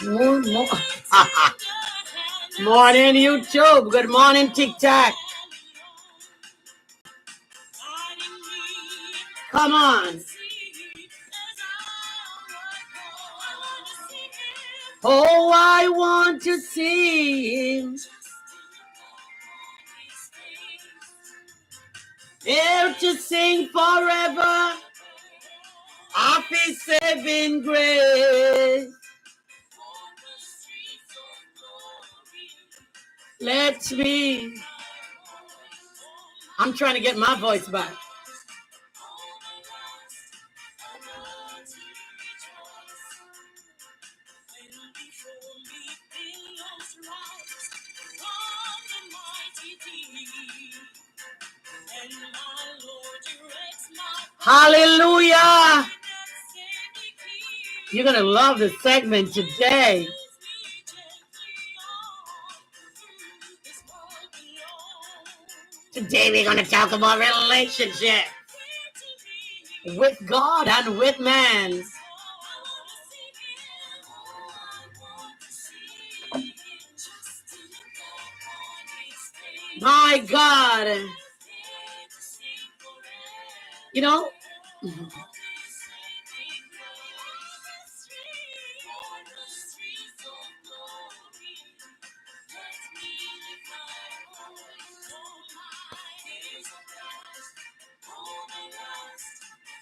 More. Morning, YouTube. Good morning, TikTok. Come on. Oh, I want to see him. Here to sing forever of his saving grace. Let me. I'm trying to get my voice back. Hallelujah. You're going to love the segment today. Today we're going to talk about relationship with God and with man. My God. You know,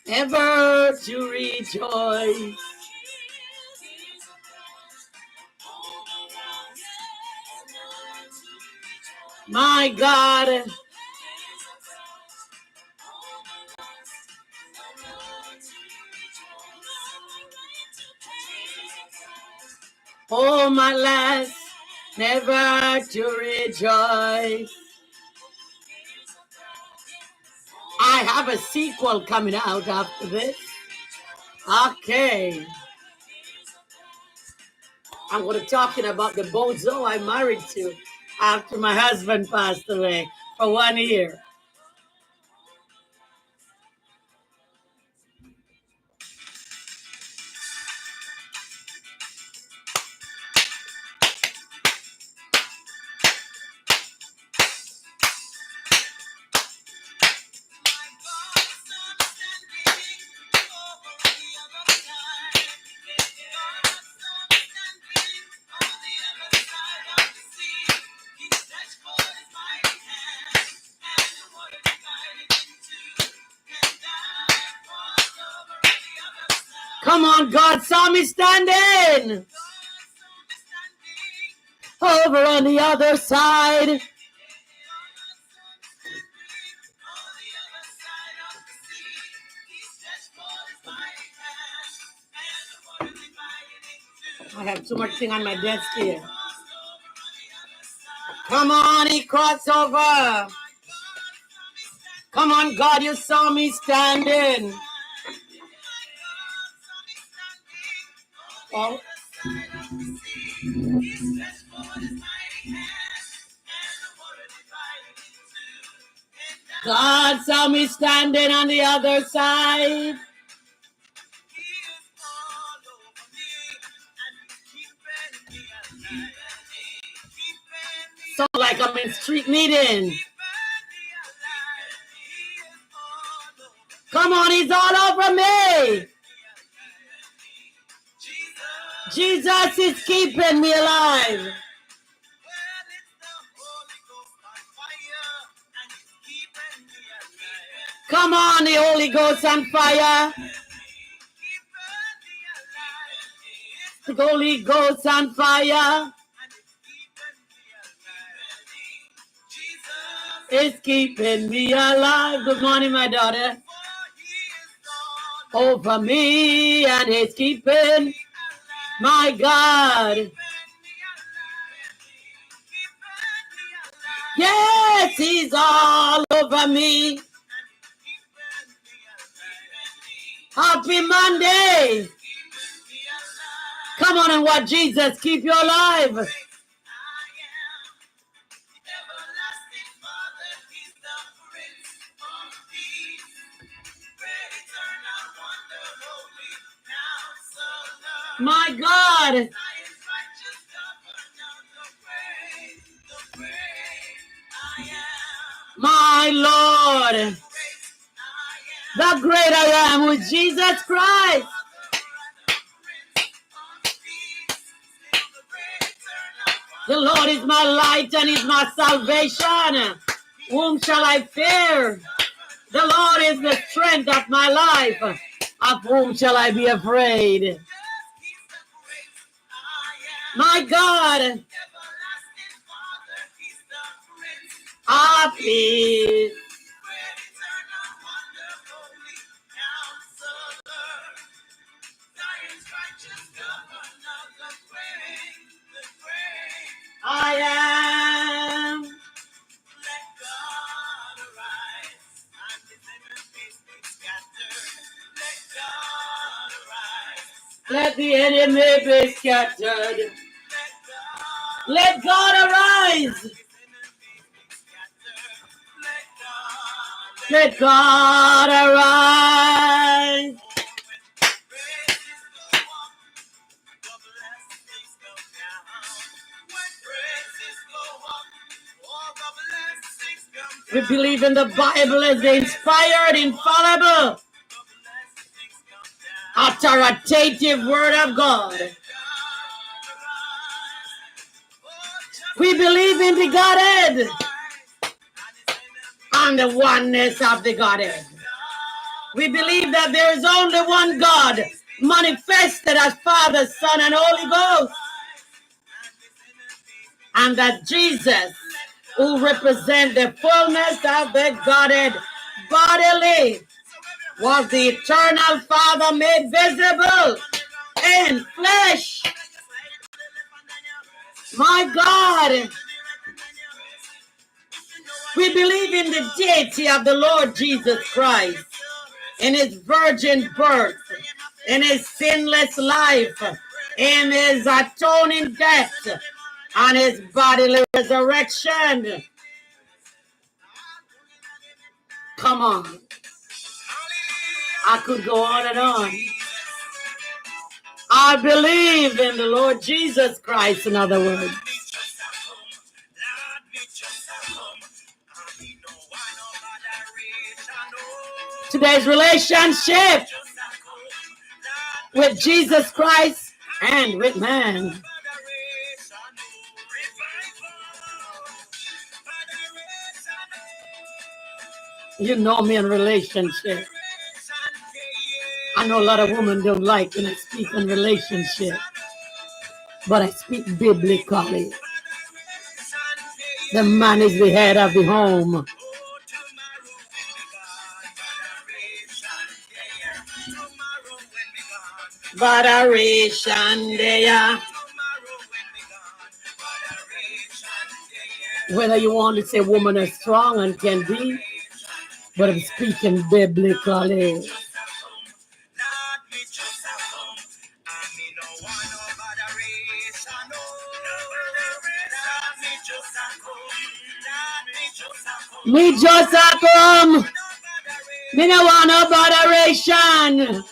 ever to rejoice. My God. Oh, my last, never to rejoice. I have a sequel coming out after this. Okay. I'm going to talking about the bozo I married to after my husband passed away for 1 year. Come on, God saw me standing over on the other side. I have too much thing on my desk here. Come on, he crossed over. Come on, God, you saw me standing. Oh. God saw me standing on the other side. So like I'm in street meeting. Come on, he's all over me. Jesus is keeping me alive. Come on, the Holy Ghost on fire. The Holy Ghost on fire. It's keeping me alive. Good morning, my daughter. Over me, and it's keeping my God. Yes, he's all over me. Happy Monday. Come on and watch Jesus keep you alive. My God. My Lord, the great I am with Jesus Christ. The Lord is my light and is my salvation. Whom shall I fear? The Lord is the strength of my life. Of whom shall I be afraid? My God, of peace. I am. Let the enemy be scattered. Let God arise. Let God arise. We believe in the Bible as the inspired, infallible, authoritative word of God. We believe in the Godhead and the oneness of the Godhead. We believe that there is only one God manifested as Father, Son, and Holy Ghost. And that Jesus, who represents the fullness of the Godhead bodily, was the eternal Father made visible in flesh. My God, we believe in the deity of the Lord Jesus Christ, in his virgin birth, in his sinless life, in his atoning death, and his bodily resurrection. Come on. I could go on and on. I believe in the Lord Jesus Christ, in other words. Today's relationship with Jesus Christ and with man. You know me in relationship. I know a lot of women don't like when I speak in relationship, but I speak biblically. The man is the head of the home. Whether you want to say women are strong and can be, but I'm speaking biblically. Me just a come. Me no want no botheration.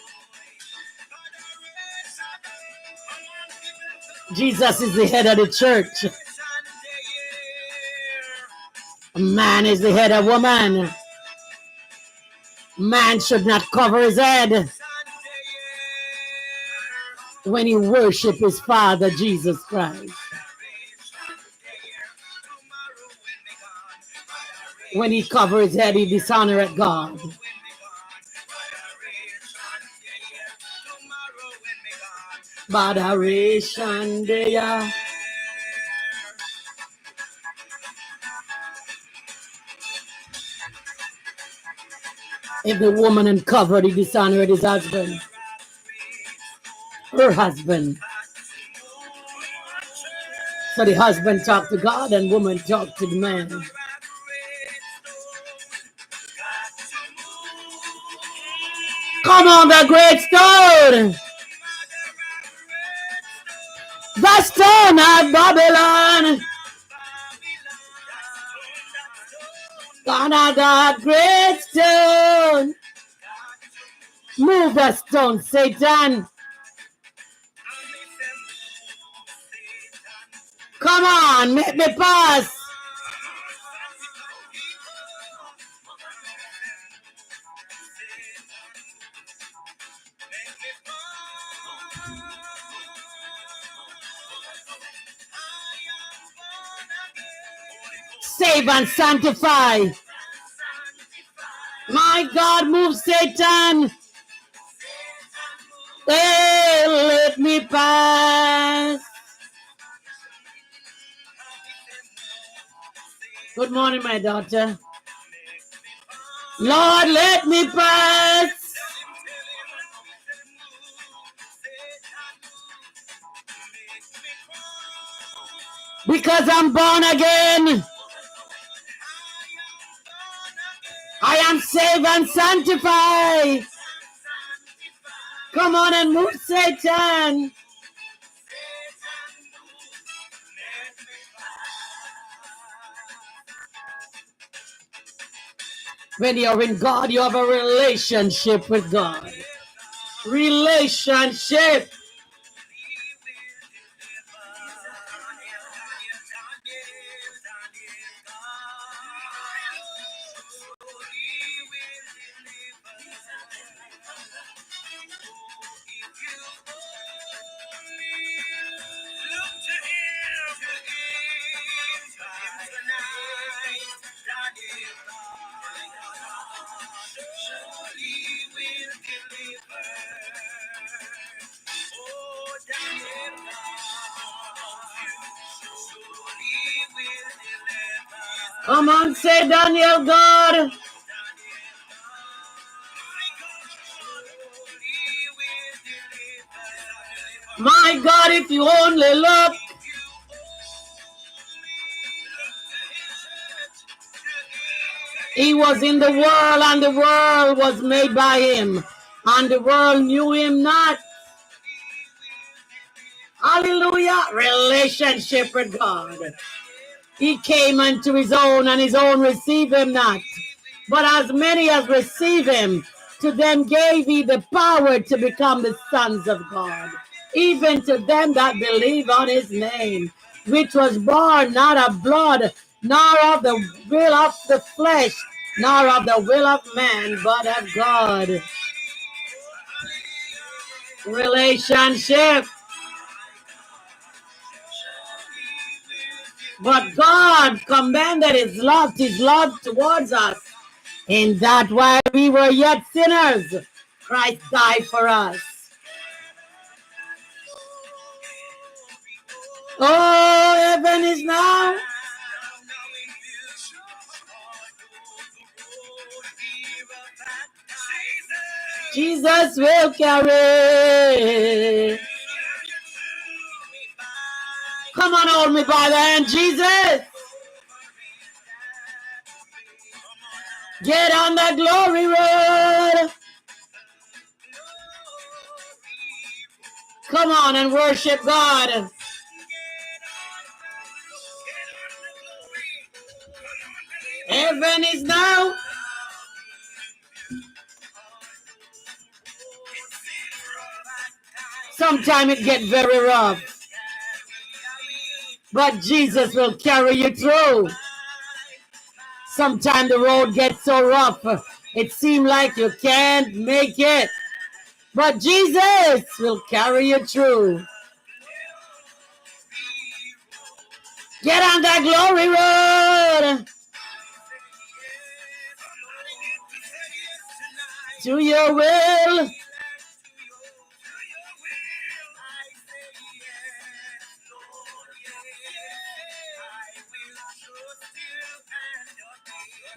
Jesus is the head of the church. A man is the head of woman. Man should not cover his head when he worship his Father, Jesus Christ. When he covers his head, he dishonoreth God. Badaration deya. If the woman uncovered, he dishonored his husband. Her husband. So the husband talked to God and woman talked to the man. Come on, the great stone. The stone of Babylon. God of that great stone. Move the stone, Satan. Come on, make me pass. save and sanctify. My God, move Satan. Hey, let me pass. Good morning, my daughter. Lord, let me pass. Because I'm born again. I am saved and sanctified. Come on and move Satan. When you're in God, you have a relationship with God. Relationship. Come on, say Daniel, God. My God, if you only look. He was in the world, and the world was made by him, and the world knew him not. Hallelujah. Relationship with God. He came unto his own, and his own received him not. But as many as receive him, to them gave he the power to become the sons of God, even to them that believe on his name, which was born not of blood, nor of the will of the flesh, nor of the will of man, but of God. Relationship. But God commanded his love towards us, in that while we were yet sinners, Christ died for us. Oh, heaven is now. Jesus will carry. Come on, hold me by the hand, Jesus. Get on the glory road. Come on and worship God. Heaven is now. Sometimes it gets very rough, but Jesus will carry you through. Sometimes the road gets so rough, it seems like you can't make it, but Jesus will carry you through. Get on that glory road to your will.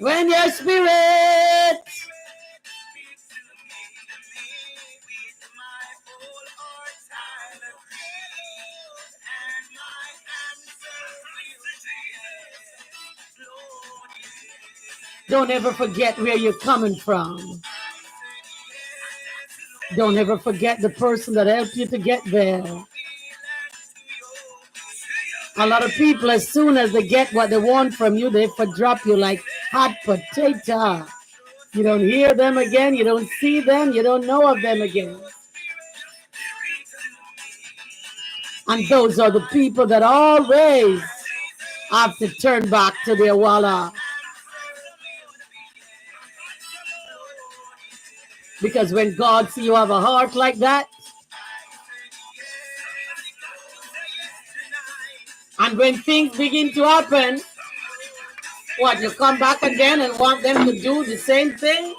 When your spirit don't ever forget where you're coming from. Don't ever forget the person that helped you to get there. A lot of people, as soon as they get what they want from you, they drop you like hot potato. You don't hear them again. You don't see them. You don't know of them again. And those are the people that always have to turn back to their wallah. Because when God sees you have a heart like that, and when things begin to happen, What, you come back again and want them to do the same thing?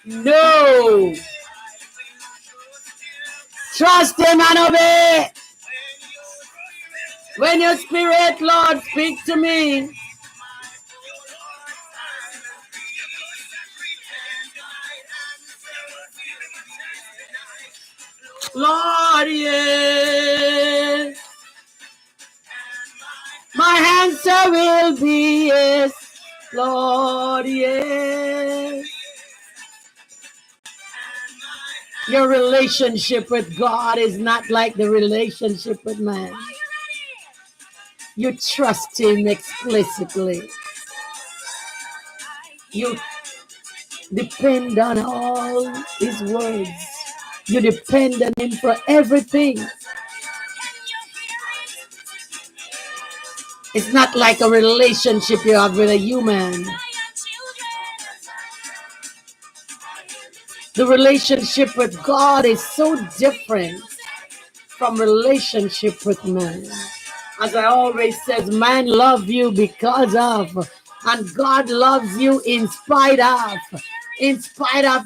No. Trust him and obey. When your spirit, Lord, speak to me. Lord, yes. My answer will be yes. Lord, yes. Your relationship with God is not like the relationship with man. You trust him explicitly. You depend on all his words. You depend on him for everything. It's not like a relationship you have with a human. The relationship with God is so different from relationship with man. As I always says, man loves you because of, and God loves you in spite of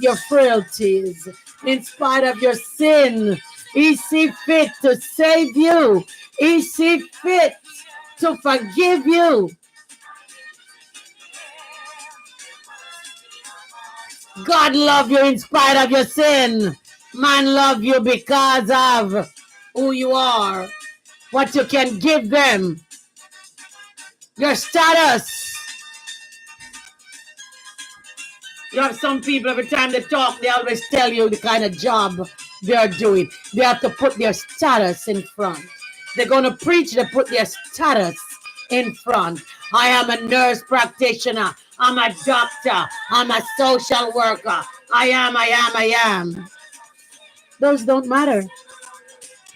your frailties, in spite of your sin. He see fit to save you. He see fit to forgive you. God love you in spite of your sin. Man love you because of who you are, what you can give them, your status. You have some people, every time they talk, they always tell you the kind of job they're doing. They have to put their status in front. They're going to preach, they put their status in front. I am a nurse practitioner. I'm a doctor. I'm a social worker. I am. Those don't matter.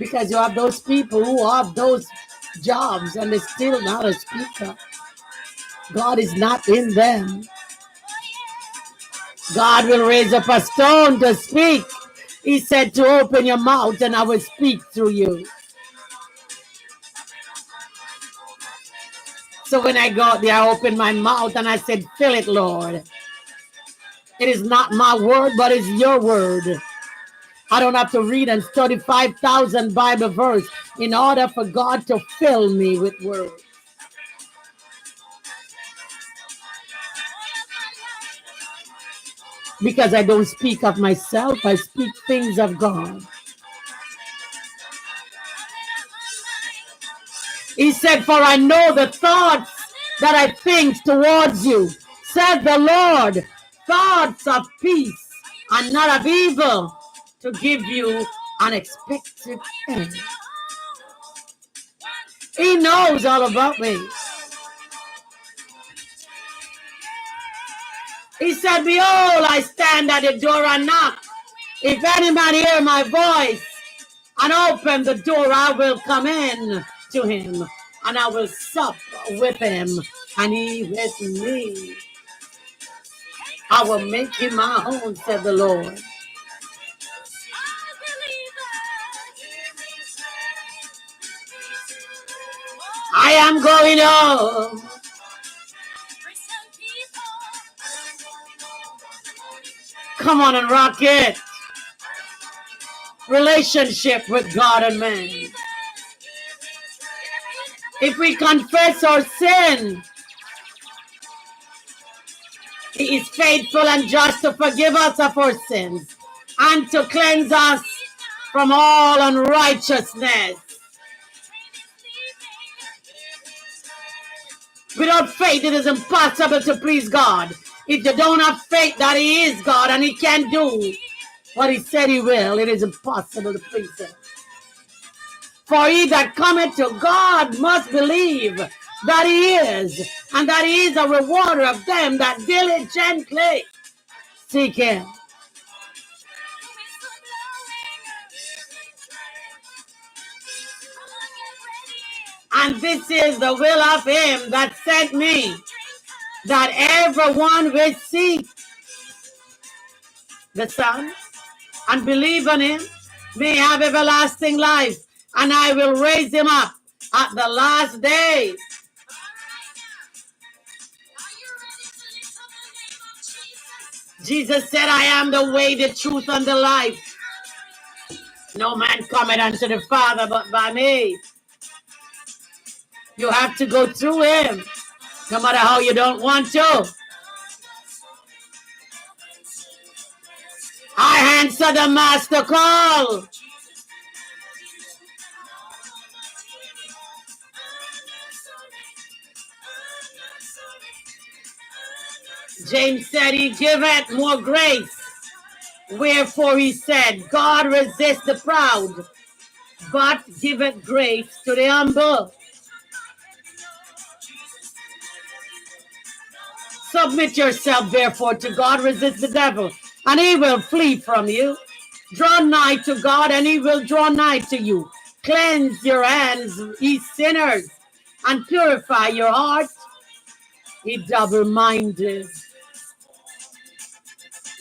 Because you have those people who have those jobs and they're still not a speaker. God is not in them. God will raise up a stone to speak. He said to open your mouth and I will speak through you. So when I got there, I opened my mouth and I said, fill it, Lord. It is not my word, but it's your word. I don't have to read and study 5,000 Bible verses in order for God to fill me with words. Because I don't speak of myself, I speak things of God. He said, for I know the thoughts that I think towards you, said the Lord, thoughts of peace and not of evil, to give you an expected end. He knows all about me. He said, behold, I stand at the door and knock. If any man hear my voice and open the door, I will come in to him and I will sup with him and he with me. I will make him my own, said the Lord. I am going home. Come on and rock it. Relationship with God and man. If we confess our sin, he is faithful and just to forgive us of our sins and to cleanse us from all unrighteousness. Without faith, it is impossible to please God. If you don't have faith that he is God and he can do what he said he will, it is impossible to please him. For he that cometh to God must believe that he is, and that he is a rewarder of them that diligently seek him. And this is the will of him that sent me, that everyone will seek the Son and believe on him may have everlasting life, and I will raise him up at the last day. Jesus said, I am the way, the truth, and the life. No man cometh unto the Father but by me. You have to go through him, no matter how you don't want to. I answer the master call. James said he giveth more grace. Wherefore he said, God resists the proud, but giveth grace to the humble. Submit yourself therefore to God, resist the devil, and he will flee from you. Draw nigh to God, and he will draw nigh to you. Cleanse your hands, ye sinners, and purify your heart, ye double-minded.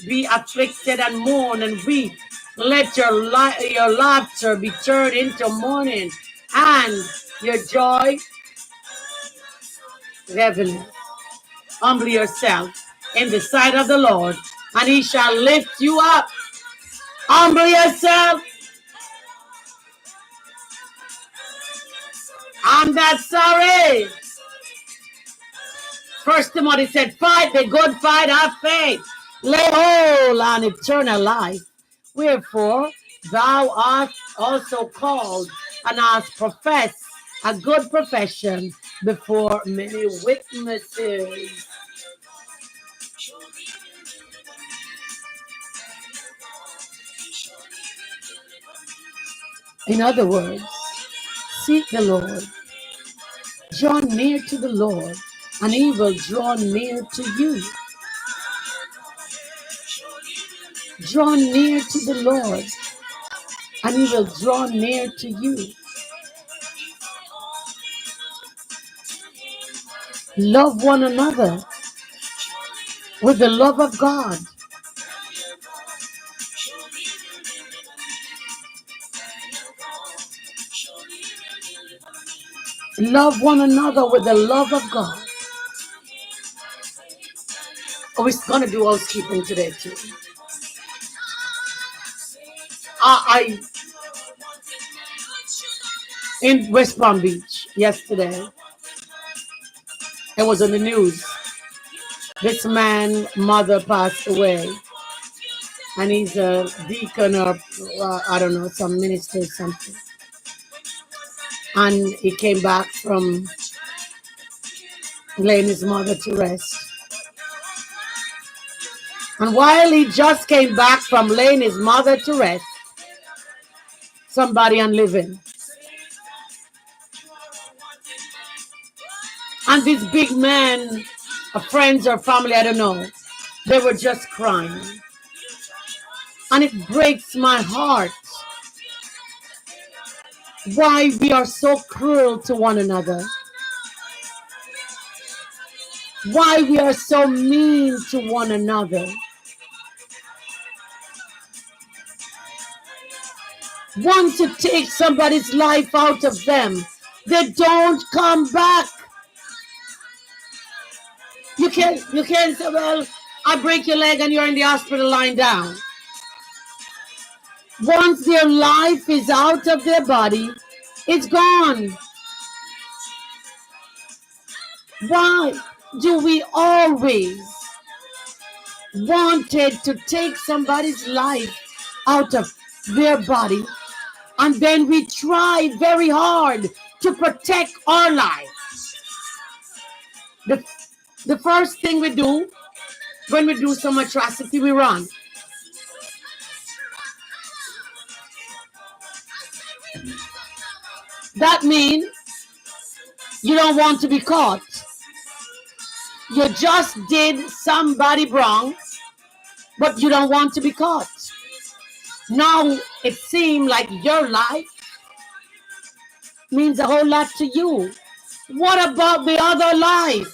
Be afflicted and mourn and weep. Let your laughter be turned into mourning, and your joy heaviness. Humble yourself in the sight of the Lord, and he shall lift you up. Humble yourself. I'm not sorry. First Timothy said, fight the good fight of faith. Lay hold on eternal life. Wherefore thou art also called, and hast professed a good profession before many witnesses. In other words, seek the Lord, draw near to the Lord, and he will draw near to you. Draw near to the Lord, and he will draw near to you. Love one another with the love of God. Love one another with the love of God. Oh, we're going to do housekeeping today too. I in West Palm Beach yesterday, it was on the news. This man's mother passed away, and he's a deacon or I don't know, some minister or something. And he came back from laying his mother to rest. And while he just came back from laying his mother to rest, somebody on living. And this big man, friends or family, I don't know, they were just crying. And it breaks my heart why we are so cruel to one another. Why we are so mean to one another. Want to take somebody's life out of them. They don't come back. You can't say, well, I break your leg and you're in the hospital lying down. Once their life is out of their body, it's gone. Why do we always wanted to take somebody's life out of their body, and then we try very hard to protect our life? The first thing we do when we do some atrocity, we run. That means you don't want to be caught. You just did somebody wrong, but you don't want to be caught. Now it seems like your life means a whole lot to you. What about the other life?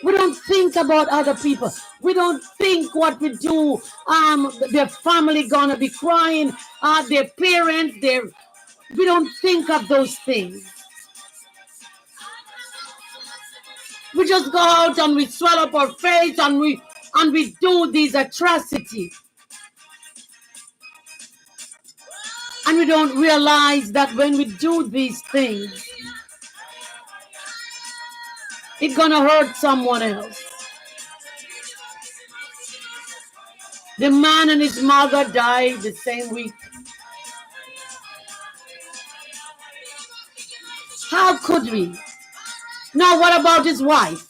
We don't think about other people. We don't think what we do. Their family gonna be crying. Their parents. We don't think of those things. We just go out and we swell up our face and we do these atrocities. And we don't realize that when we do these things, it's gonna hurt someone else. The man and his mother died the same week. How could we? Now, what about his wife?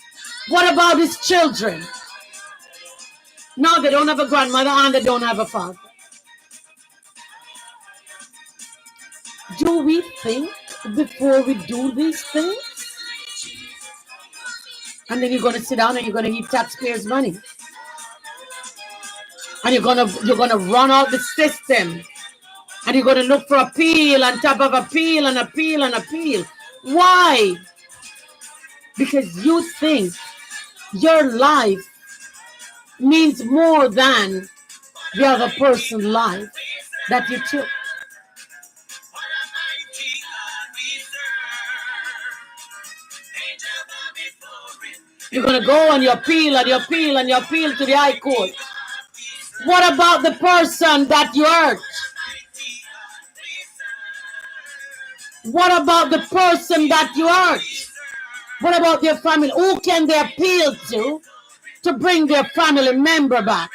What about his children? No, they don't have a grandmother and they don't have a father. Do we think before we do these things? And then you're going to sit down and you're going to eat taxpayers' money. And you're gonna run out the system. And you're going to look for appeal on top of appeal and appeal and appeal. Why? Because you think your life means more than the other person's life that you took. You're going to go and you appeal and you appeal and you appeal to the High Court. What about the person that you hurt? What about the person that you hurt? What about their family? Who can they appeal to bring their family member back?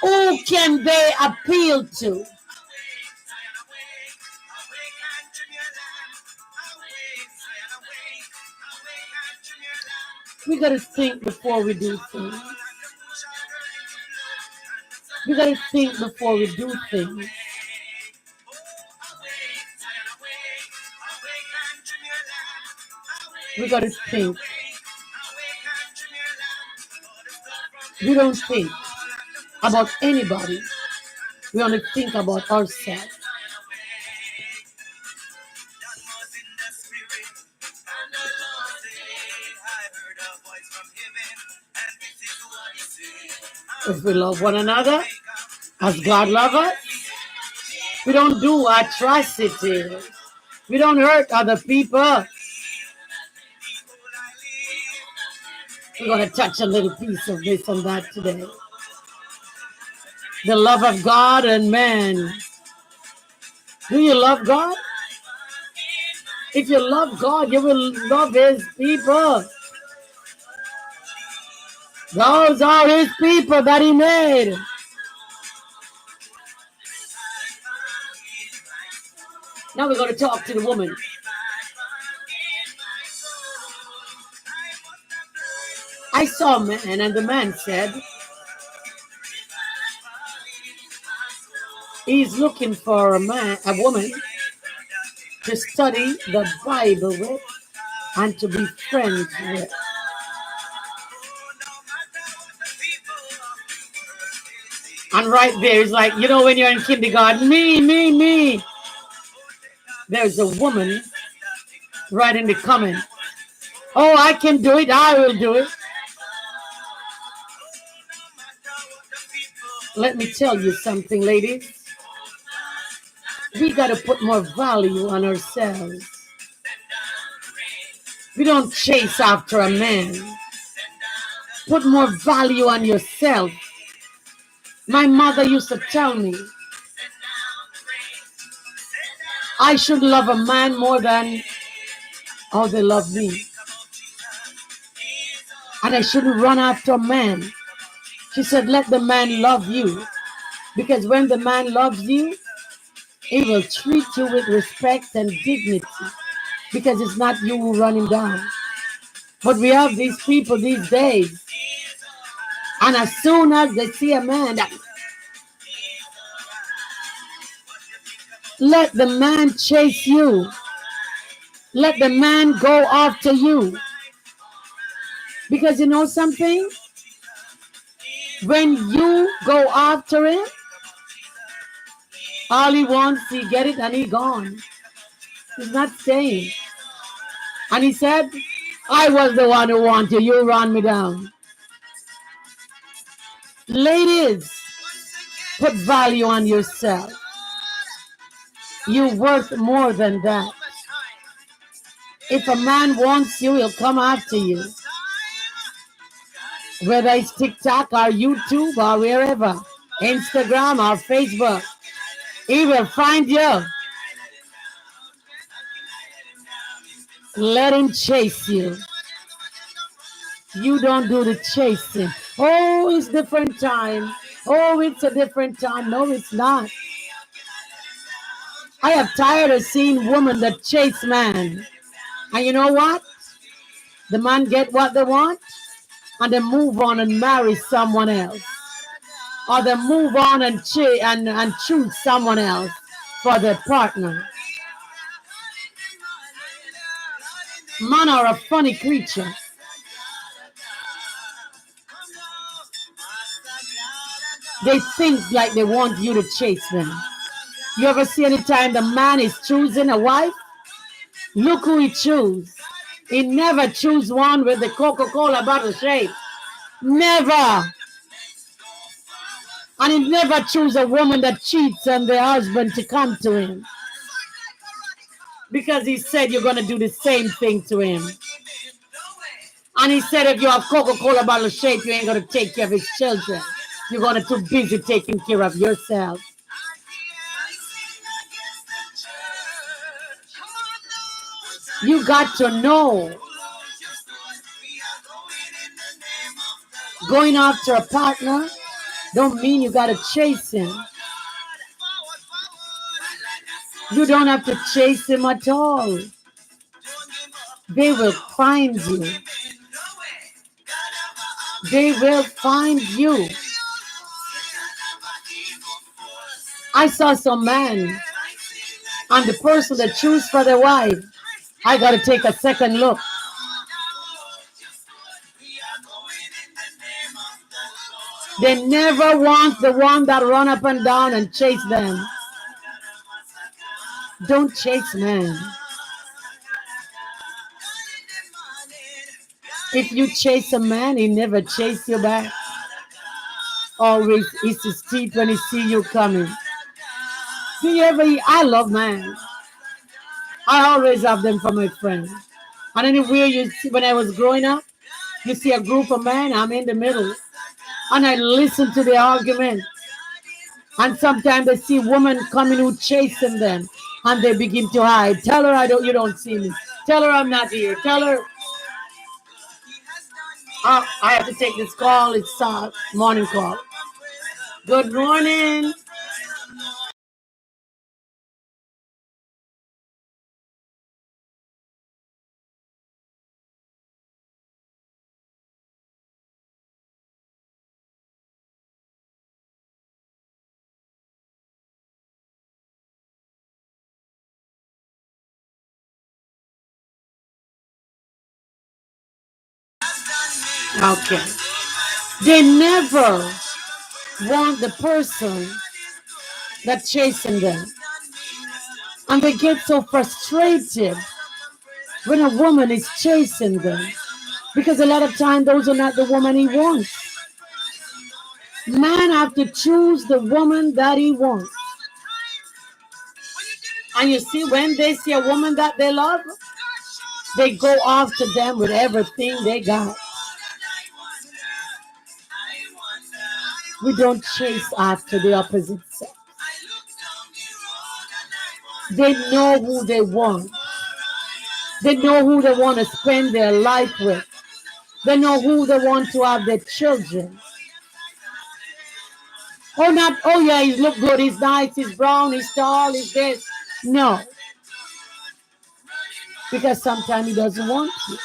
Who can they appeal to? We got to think before we do things. We got to think before we do things. We got to think. We don't think about anybody. We only think about ourselves. If we love one another as God loves us, we don't do atrocities. We don't hurt other people. We're going to touch a little piece of this and that today. The love of God and man. Do you love God? If you love God, you will love His people. Those are His people that He made. Now we're going to talk to the woman. I saw a man, and the man said, he's looking for a woman to study the Bible with and to be friends with. And right there, it's like, you know, when you're in kindergarten, me. There's a woman right in the comment. Oh, I can do it. I will do it. Let me tell you something, ladies. We got to put more value on ourselves. We don't chase after a man. Put more value on yourself. My mother used to tell me, I should love a man more than how they love me. And I shouldn't run after a man. She said, let the man love you. Because when the man loves you, he will treat you with respect and dignity. Because it's not you who run him down. But we have these people these days. And as soon as they see a man, let the man chase you. Let the man go after you. Because you know something? When you go after him, all he wants, he get it and he gone. He's not staying. And he said, I was the one who wanted you, ran me down. Ladies, put value on yourself. You're worth more than that. If a man wants you, he'll come after you. Whether it's TikTok or YouTube or wherever, Instagram or Facebook, he will find you. Let him chase you. You don't do the chasing. Oh, it's different time. Oh, it's a different time. No, it's not. I am tired of seeing women that chase man. And you know what? The man get what they want and they move on and marry someone else. Or they move on and choose someone else for their partner. Men are a funny creature. They think like they want you to chase them. You ever see any time the man is choosing a wife? Look who he choose. He never choose one with the Coca-Cola bottle shape. Never. And he never choose a woman that cheats on their husband to come to him. Because he said you're going to do the same thing to him. And he said if you have Coca-Cola bottle shape, you ain't going to take care of his children. You're going to too busy taking care of yourself. You got to know. Going after a partner don't mean you got to chase him. You don't have to chase him at all. They will find you. They will find you. I saw some man and the person that choose for their wife, I got to take a second look. They never want the one that run up and down and chase them. Don't chase men. If you chase a man, he never chase you back. Always eats his teeth when he see you coming. Do you ever? I love man. I always have them for my friends. And anywhere you see, when I was growing up, you see a group of men, I'm in the middle. And I listen to the argument. And sometimes they see women coming who chasing them. And they begin to hide. Tell her you don't see me. Tell her I'm not here. Tell her I have to take this call. It's morning call. Good morning. Okay. They never want the person that's chasing them. And they get so frustrated when a woman is chasing them. Because a lot of times those are not the woman he wants. Man have to choose the woman that he wants. And you see, when they see a woman that they love, they go after them with everything they got. We don't chase after the opposite sex. They know who they want. They know who they want to spend their life with. They know who they want to have their children. Oh yeah, he look good, he's nice, he's brown, he's tall, he's this. No. Because sometimes he doesn't want you.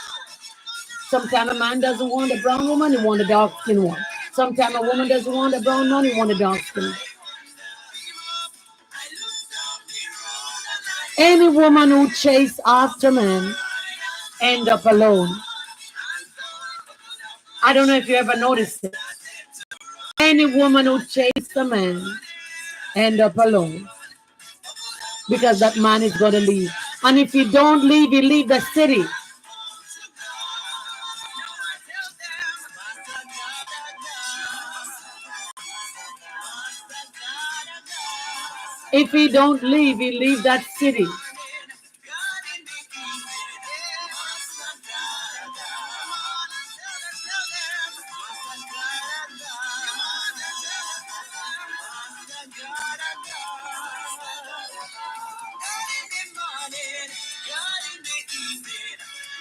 Sometimes a man doesn't want a brown woman, he wants a dark skinned one. Sometimes a woman doesn't want a brown man, he wants a dark skinned one. Any woman who chases after men end up alone. I don't know if you ever noticed it. Any woman who chases a man end up alone. Because that man is going to leave. And if he don't leave, he leave the city. If he don't leave, he leave that city.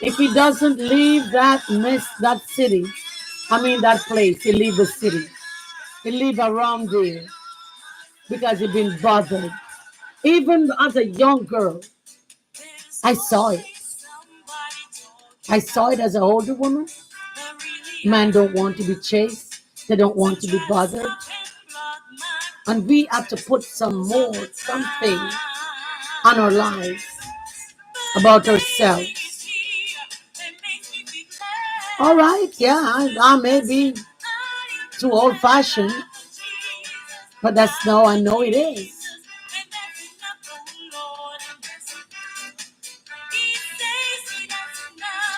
If he doesn't leave that city, that place, he leave the city. He live around there because he been bothered. Even as a young girl, I saw it. I saw it as an older woman. Men don't want to be chased. They don't want to be bothered. And we have to put something on our lives about ourselves. All right, yeah, I may be too old fashioned, but that's now I know it is.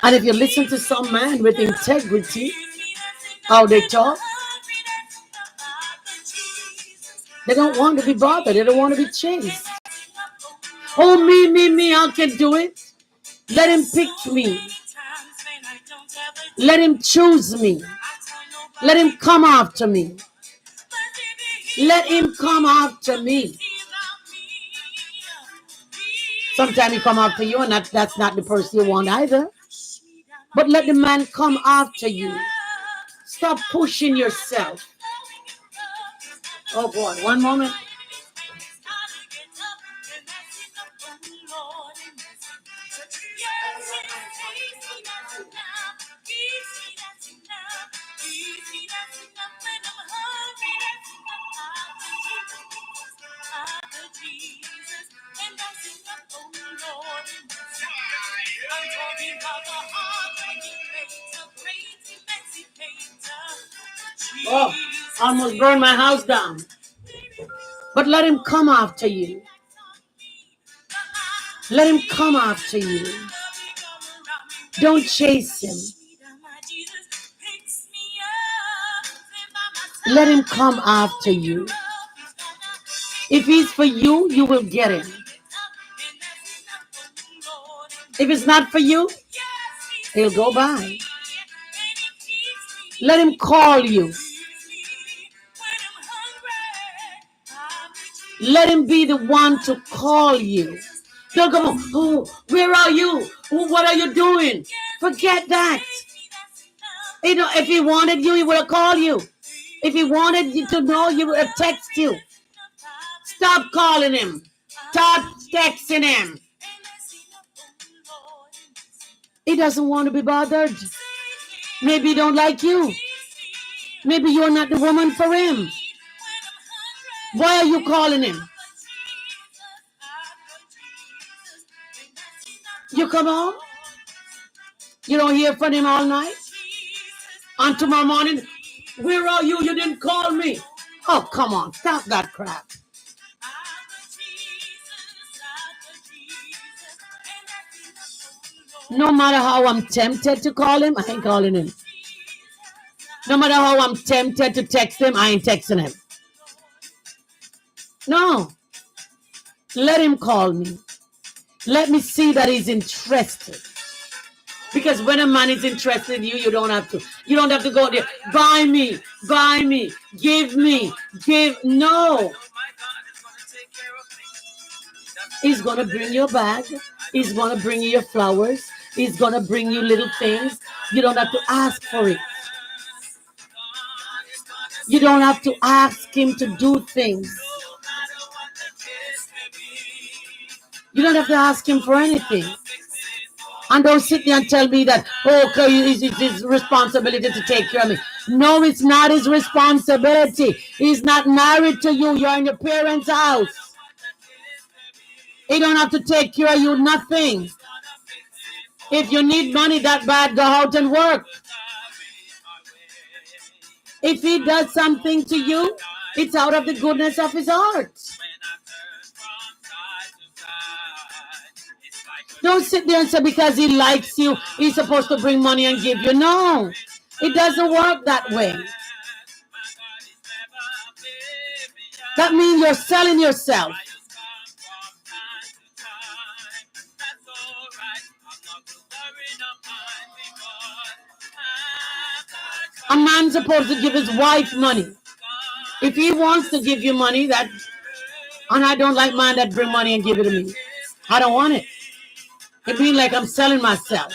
And if you listen to some man with integrity, how they talk, they don't want to be bothered. They don't want to be chased. Oh, me, I can do it. Let him pick me. Let him choose me. Let him come after me. Let him come after me. Sometimes he come after you, and that's not the person you want either. But let the man come after you. Stop pushing yourself. Oh boy, one moment. Oh, almost burned my house down. But let him come after you. Let him come after you. Don't chase him. Let him come after you. If he's for you, you will get him. If it's not for you, he'll go by. Let him call you. Let him be the one to call you. Don't go, oh, where are you? Oh, what are you doing? Forget that. You know, if he wanted you, he would have called you. If he wanted you to know, he would have texted you. Stop calling him. Stop texting him. He doesn't want to be bothered. Maybe he don't like you. Maybe you're not the woman for him. Why are you calling him? You come home, you don't hear from him all night. On tomorrow morning, where are you? You didn't call me. Oh, come on, stop that crap. No matter how I'm tempted to call him, I ain't calling him. No matter how I'm tempted to text him, I ain't texting him. No. Let him call me. Let me see that he's interested. Because when a man is interested in you, you don't have to. You don't have to go there. Buy me, give me, give. No. He's going to bring you a bag. He's going to bring you your flowers. He's going to bring you little things. You don't have to ask for it. You don't have to ask him to do things. You don't have to ask him for anything. And don't sit there and tell me that, oh, okay, it's his responsibility to take care of me. No, it's not his responsibility. He's not married to you. You're in your parents' house. He don't have to take care of you, nothing. If you need money that bad, go out and work. If he does something to you, it's out of the goodness of his heart. Don't sit there and say because he likes you, he's supposed to bring money and give you. No, it doesn't work that way. That means you're selling yourself. A man's supposed to give his wife money. If he wants to give you money, that, and I don't like men that bring money and give it to me. I don't want it. It means like I'm selling myself.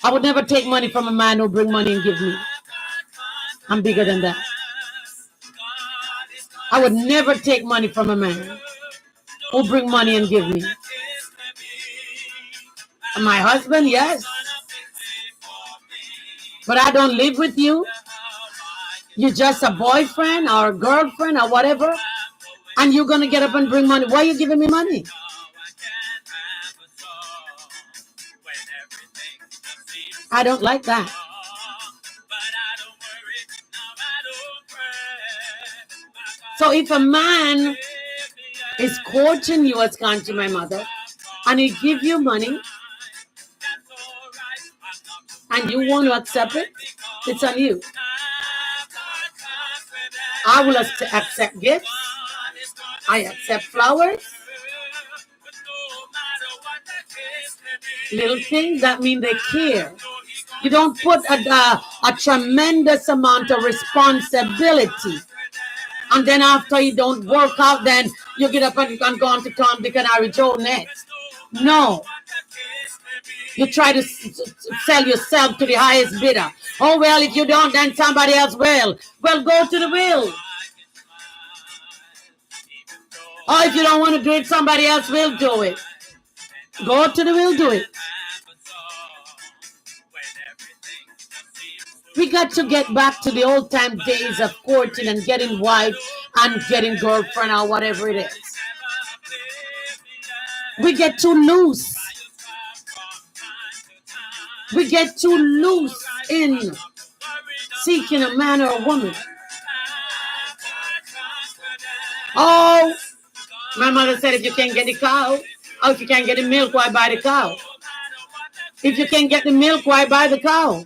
I would never take money from a man who bring money and give me. I'm bigger than that. I would never take money from a man who bring money and give me. And my husband, yes. But I don't live with you. You're just a boyfriend or a girlfriend or whatever. And you're going to get up and bring money. Why are you giving me money? I don't like that. So if a man is courting you, as gone to my mother, and he give you money, and you want to accept it, it's on you. I will accept gifts. I accept flowers. Little things that mean they care. You don't put a tremendous amount of responsibility. And then after you don't work out, then you get up and go on to Tom, Dick, and Harry Joe next. No. You try to sell yourself to the highest bidder. Oh, well, if you don't, then somebody else will. Well, go to the will. Or if you don't want to do it, somebody else will do it. Go to the will, do it. We got to get back to the old time days of courting and getting wife and getting girlfriend or whatever it is. We get too loose. We get too loose in seeking a man or a woman. Oh, my mother said if you can't get the cow, or if you can't get the milk, why buy the cow? If you can't get the milk, why buy the cow?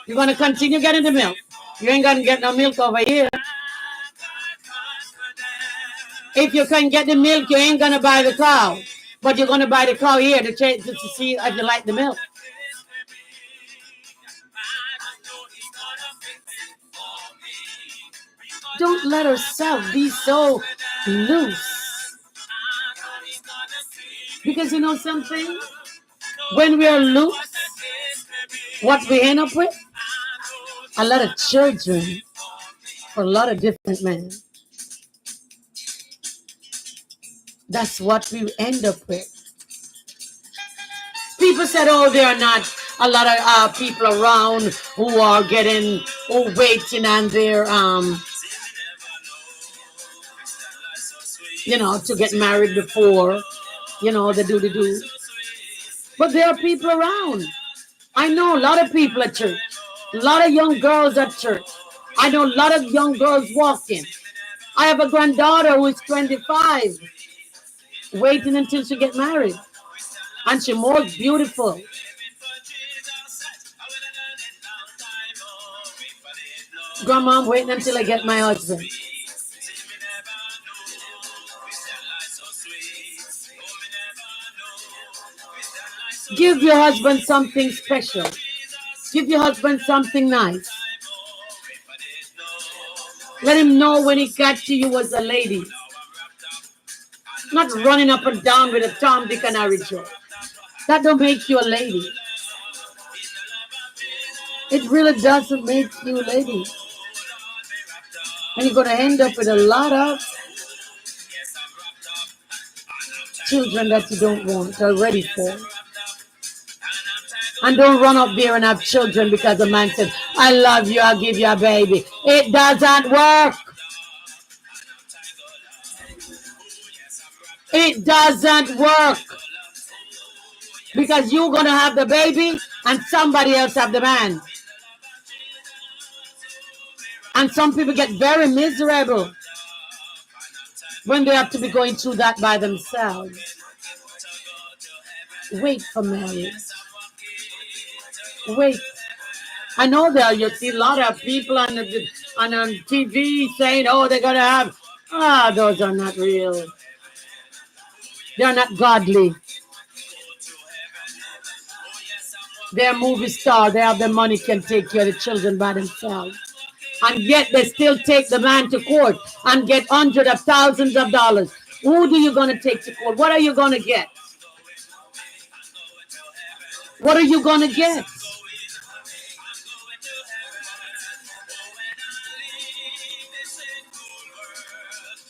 You're going to continue getting the milk. You ain't going to get no milk over here. If you can get the milk, you ain't going to buy the cow. But you're going to buy the cow here to see if you like the milk. Don't let ourselves be so loose. Because you know something? When we are loose, what we end up with? A lot of children for a lot of different men. That's what we end up with. People said, oh, there are not a lot of people around who are waiting and they're, to get married before, they do. But there are people around. I know a lot of people at church. A lot of young girls at church. I know a lot of young girls walking. I have a granddaughter who is 25, waiting until she gets married. And she's more beautiful. Grandma, I'm waiting until I get my husband. Give your husband something special. Give your husband something nice. Let him know when he got to you as a lady. Not running up and down with a Tom, Dick, and Harry Joe. That don't make you a lady. It really doesn't make you a lady. And you're going to end up with a lot of children that you don't want or ready for. And don't run up there and have children because a man says, I love you, I'll give you a baby. It doesn't work. It doesn't work. Because you're going to have the baby and somebody else have the man. And some people get very miserable when they have to be going through that by themselves. Wait for marriage. Wait. I know that you see a lot of people on TV saying, oh, they're going to have, those are not real. They're not godly. They're movie stars. They have the money, can take care of the children by themselves. And yet they still take the man to court and get hundreds of thousands of dollars. Who do you going to take to court? What are you going to get? What are you going to get?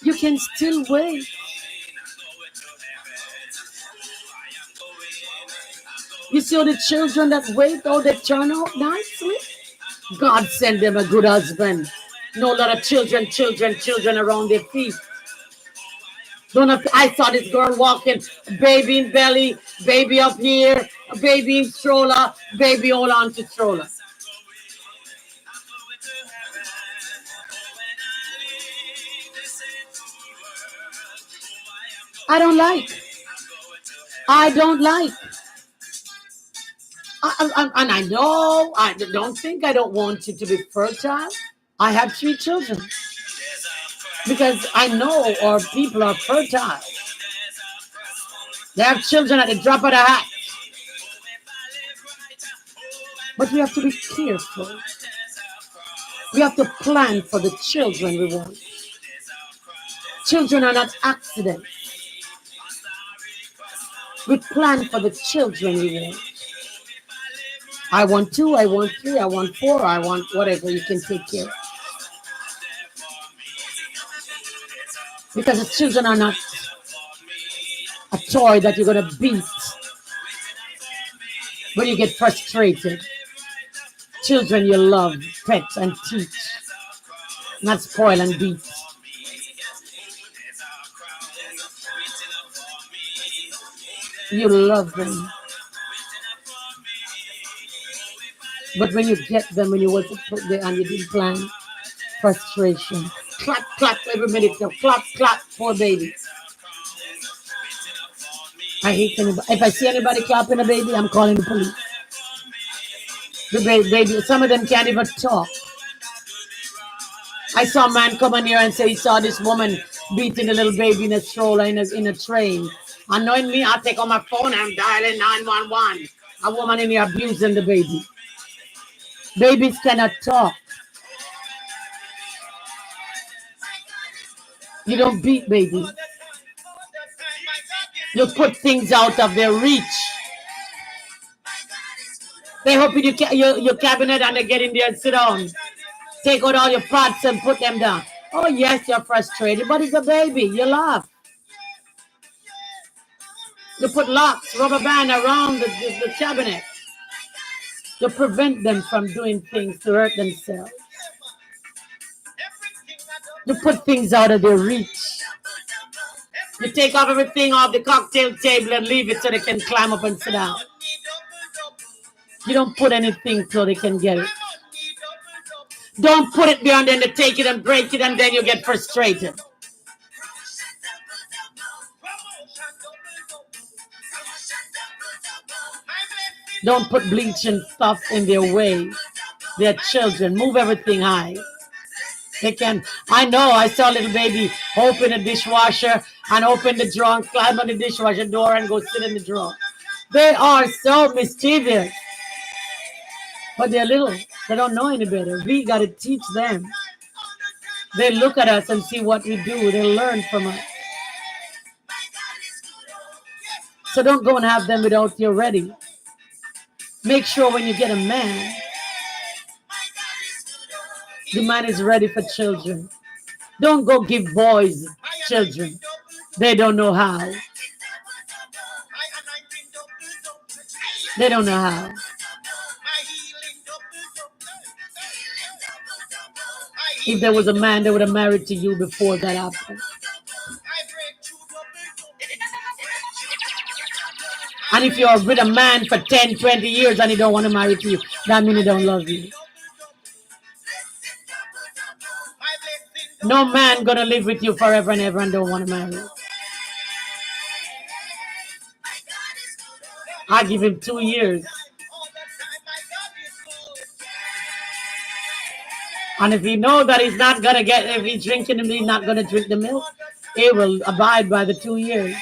You can still wait. You see all the children that wait, oh, they turn out nicely. God send them a good husband. No lot of children around their feet. Don't have to, I saw this girl walking, baby in belly, baby up here, a baby in stroller, baby hold on to stroller. I don't like. I don't like. And I know, I don't think I don't want you to be fertile. I have 3 children because I know our people are fertile. They have children at the drop of the hat. But we have to be careful. We have to plan for the children we want. Children are not accidents. We plan for the children we want. I want 2, I want 3, I want 4, I want whatever you can take care of. Because the children are not a toy that you're going to beat when you get frustrated. Children you love, pet and teach, not spoil and beat. You love them. But when you get them, when you want to put them and you didn't plan, frustration. Clap, clap every minute. So clap, clap, poor baby. I hate anybody. If I see anybody clapping a baby, I'm calling the police. The baby, some of them can't even talk. I saw a man come in here and say he saw this woman beating a little baby in a stroller in a train. And knowing me, I take on my phone and I'm dialing 911. A woman in here abusing the baby. Babies cannot talk. You don't beat babies. You put things out of their reach. They open your cabinet and they get in there and sit down. Take out all your pots and put them down. Oh, yes, you're frustrated, but it's a baby. You laugh. You put locks, rubber band around the cabinet. You prevent them from doing things to hurt themselves. You put things out of their reach. You take off everything off the cocktail table and leave it so they can climb up and sit down. You don't put anything so they can get it. Don't put it there and then they take it and break it and then you get frustrated. Don't put bleach and stuff in their way. They're children. Move everything high. They can. I know. I saw a little baby open a dishwasher and open the drawer and climb on the dishwasher door and go sit in the drawer. They are so mischievous. But they're little. They don't know any better. We got to teach them. They look at us and see what we do. They learn from us. So don't go and have them without you're ready. Make sure when you get a man, the man is ready for children. Don't go give boys children. They don't know how. They don't know how. If there was a man that would have married to you before that happened. And if you're with a man for 10, 20 years and he don't want to marry to you, that means he don't love you. No man gonna live with you forever and ever and don't want to marry you. I give him 2 years. And if he knows that he's not gonna get, if he's drinking, he's not gonna drink the milk, he will abide by the 2 years.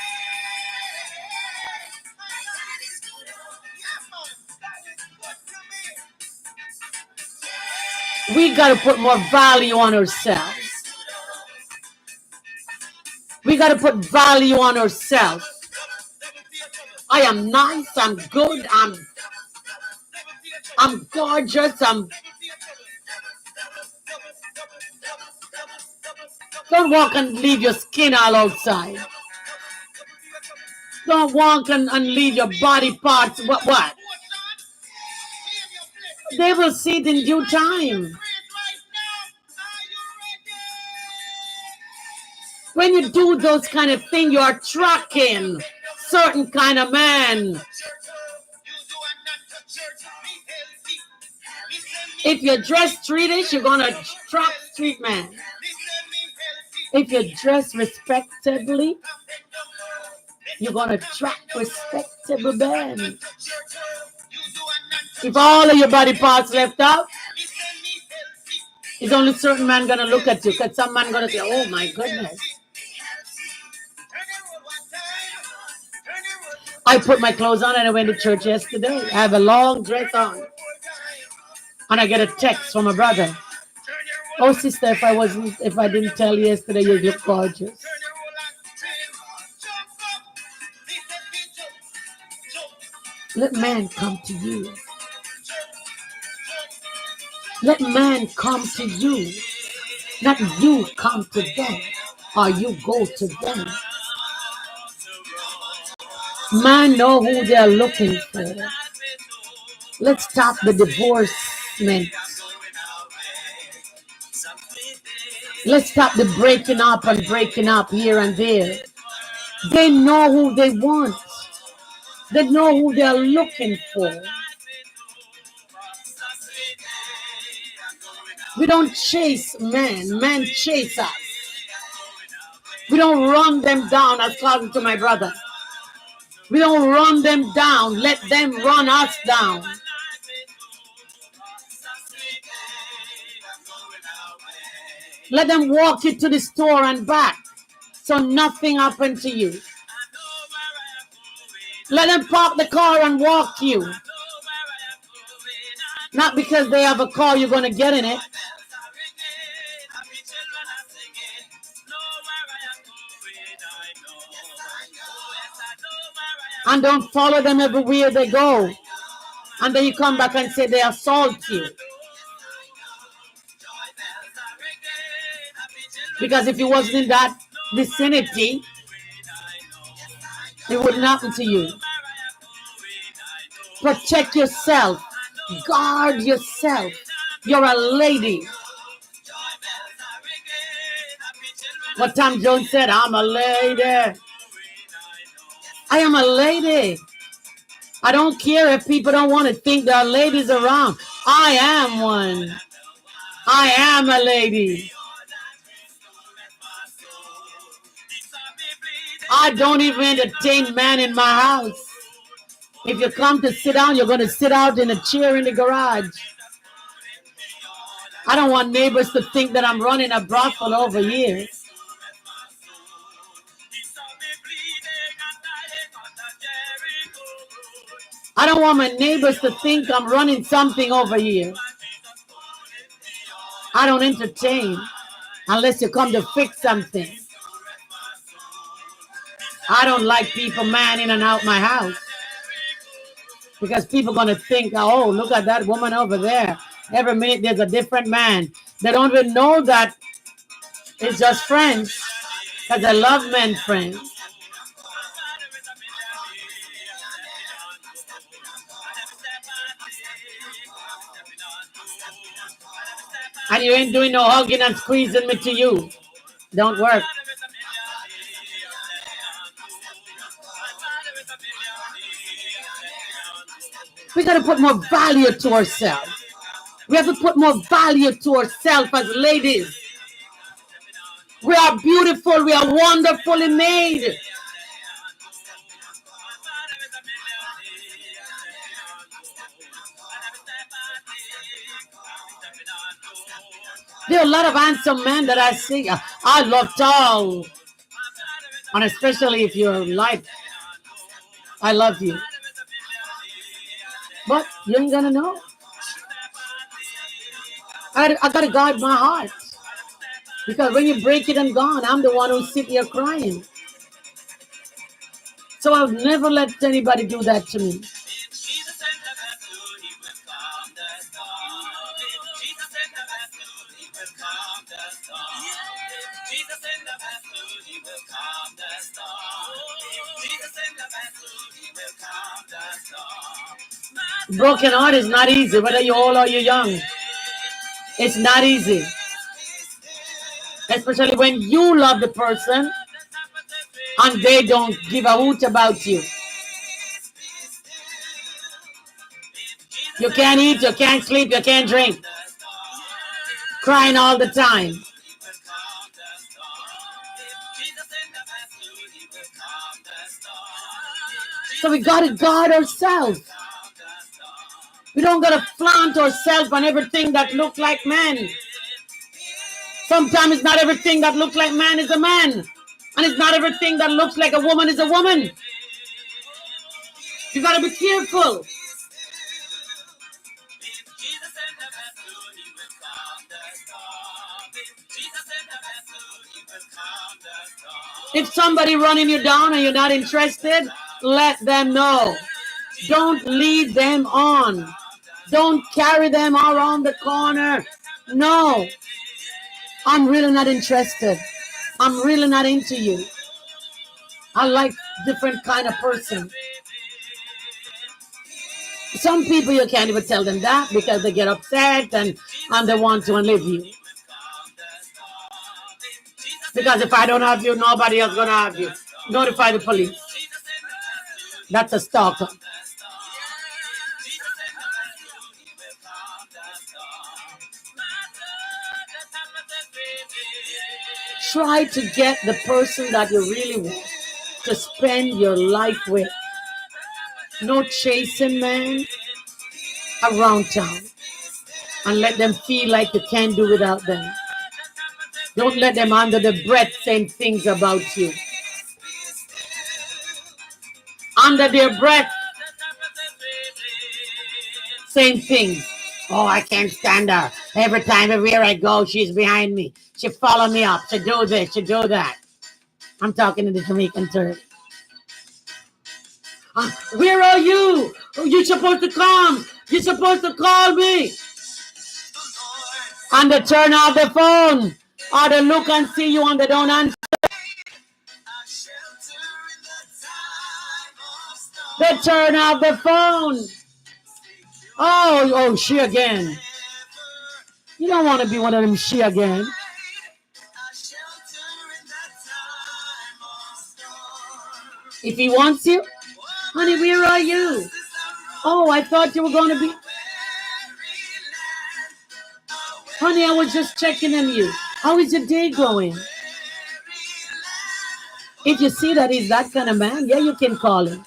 We gotta put more value on ourselves. We gotta put value on ourselves. I am nice, I'm good, I'm I'm gorgeous. Don't walk and leave your skin all outside. Don't walk and leave your body parts. What? They will see it in due time. When you do those kind of things, you are attracting certain kind of man. If you dress streetish, you're going to attract street man. If you dress respectably, you're going to attract respectable men. If all of your body parts left out, it's only certain man going to look at you, because some man going to say, oh my goodness. I put my clothes on and I went to church yesterday. I have a long dress on. And I get a text from a brother. Oh, sister, if I didn't tell you yesterday, you look gorgeous. Let man come to you. Let man come to you. Not you come to them, or you go to them. Man know who they're looking for. Let's stop the divorcement. Let's stop the breaking up here and there. They know who they want. They know who they're looking for. We don't chase men. Men chase us. We don't run them down, according to my brother. We don't run them down. Let them run us down. Let them walk you to the store and back, so nothing happened to you. Let them park the car and walk you. Not because they have a car, you're going to get in it. And don't follow them everywhere they go. And then you come back and say they assault you. Because if you wasn't in that vicinity, it wouldn't happen to you. Protect yourself. Guard yourself. You're a lady. What Tom Jones said, I'm a lady. I am a lady. I don't care if people don't want to think there are ladies around. I am one. I am a lady. I don't even entertain man in my house. If you come to sit down, you're going to sit out in a chair in the garage. I don't want neighbors to think that I'm running a brothel over here. I don't want my neighbors to think I'm running something over here. I don't entertain unless you come to fix something. I don't like people man in and out my house. Because people are going to think, oh, look at that woman over there. Every minute there's a different man. They don't even know that it's just friends. Because I love men friends. And you ain't doing no hugging and squeezing me to you. Don't work. We got to put more value to ourselves. We have to put more value to ourselves as ladies. We are beautiful. We are wonderfully made. There are a lot of handsome men that I see. I love tall. And especially if you're light. I love you. But you ain't gonna know. I gotta guard my heart. Because when you break it and gone, I'm the one who's sitting here crying. So I've never let anybody do that to me. Broken heart is not easy, whether you're old or you're young. It's not easy. Especially when you love the person and they don't give a hoot about you. You can't eat, you can't sleep, you can't drink. Crying all the time. So we got to guard ourselves. We don't got to flaunt ourselves on everything that look like man. Sometimes it's not everything that looks like man is a man. And it's not everything that looks like a woman is a woman. You got to be careful. If somebody running you down and you're not interested, let them know. Don't lead them on. Don't carry them around the corner. No. I'm really not interested. I'm really not into you. I like different kind of person. Some people you can't even tell them that because they get upset and they want to leave you. Because if I don't have you, nobody else gonna have you. Notify the police. That's a stalker. Try to get the person that you really want to spend your life with. No chasing man around town. And let them feel like you can't do without them. Don't let them under the breath saying things about you. Under their breath saying things. Oh, I can't stand her. Every time, everywhere I go, she's behind me. She follow me up. She do this, she do that. I'm talking to the Jamaican turd. Where are you? You're supposed to come. You're supposed to call me. And they turn off the phone. Or they look and see you and they don't answer. They turn off the phone. Oh, she again. You don't want to be one of them she again. If he wants you, honey, where are you? Oh, I thought you were going to be. Honey, I was just checking on you. How is your day going? If you see that he's that kind of man, yeah, you can call him.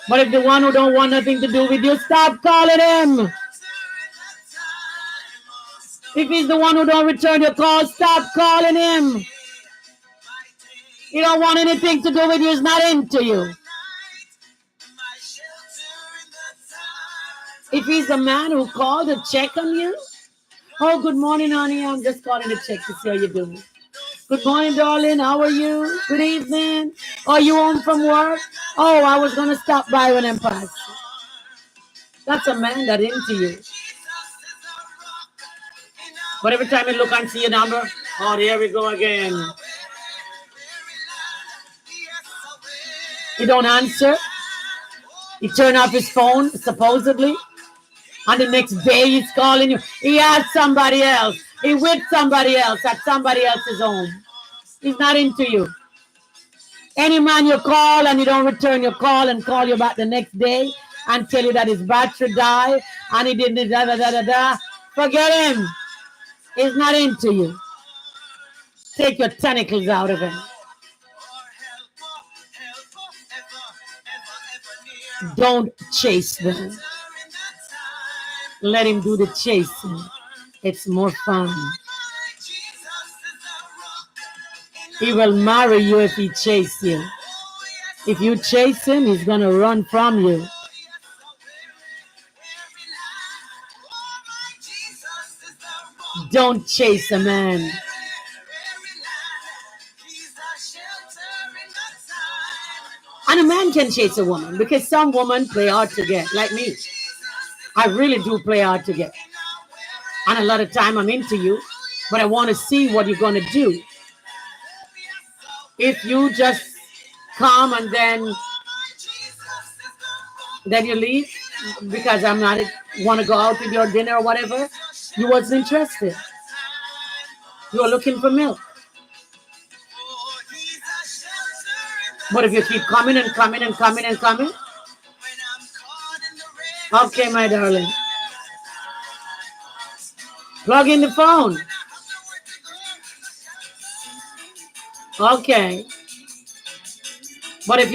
But if the one who don't want nothing to do with you, stop calling him. If he's the one who don't return your call, stop calling him. He don't want anything to do with you. He's not into you. If he's the man who called to check on you, oh, good morning, honey. I'm just calling to check to see how you're doing. Good morning, darling. How are you? Good evening. Are you home from work? Oh, I was going to stop by when I'm past. That's a man that's into you. But every time you look and see your number, oh, there we go again. He don't answer. He turn off his phone, supposedly. And the next day he's calling you. He has somebody else. He with somebody else at somebody else's home. He's not into you. Any man you call and you don't return your call and call you back the next day and tell you that his battery died and he did da-da-da-da-da, forget him. He's not into you. Take your tentacles out of him. Don't chase them. Let him do the chasing. It's more fun. He will marry you if he chases you. If you chase him, he's going to run from you. Don't chase a man. And a man can chase a woman because some women play hard to get, like me. I really do play hard to get. And a lot of time I'm into you, but I want to see what you're going to do. If you just come and then Then you leave because I'm not want to go out with your dinner or whatever. You wasn't interested. You were looking for milk. But if you keep coming and coming and coming and coming, okay, my darling, plug in the phone. Okay. But if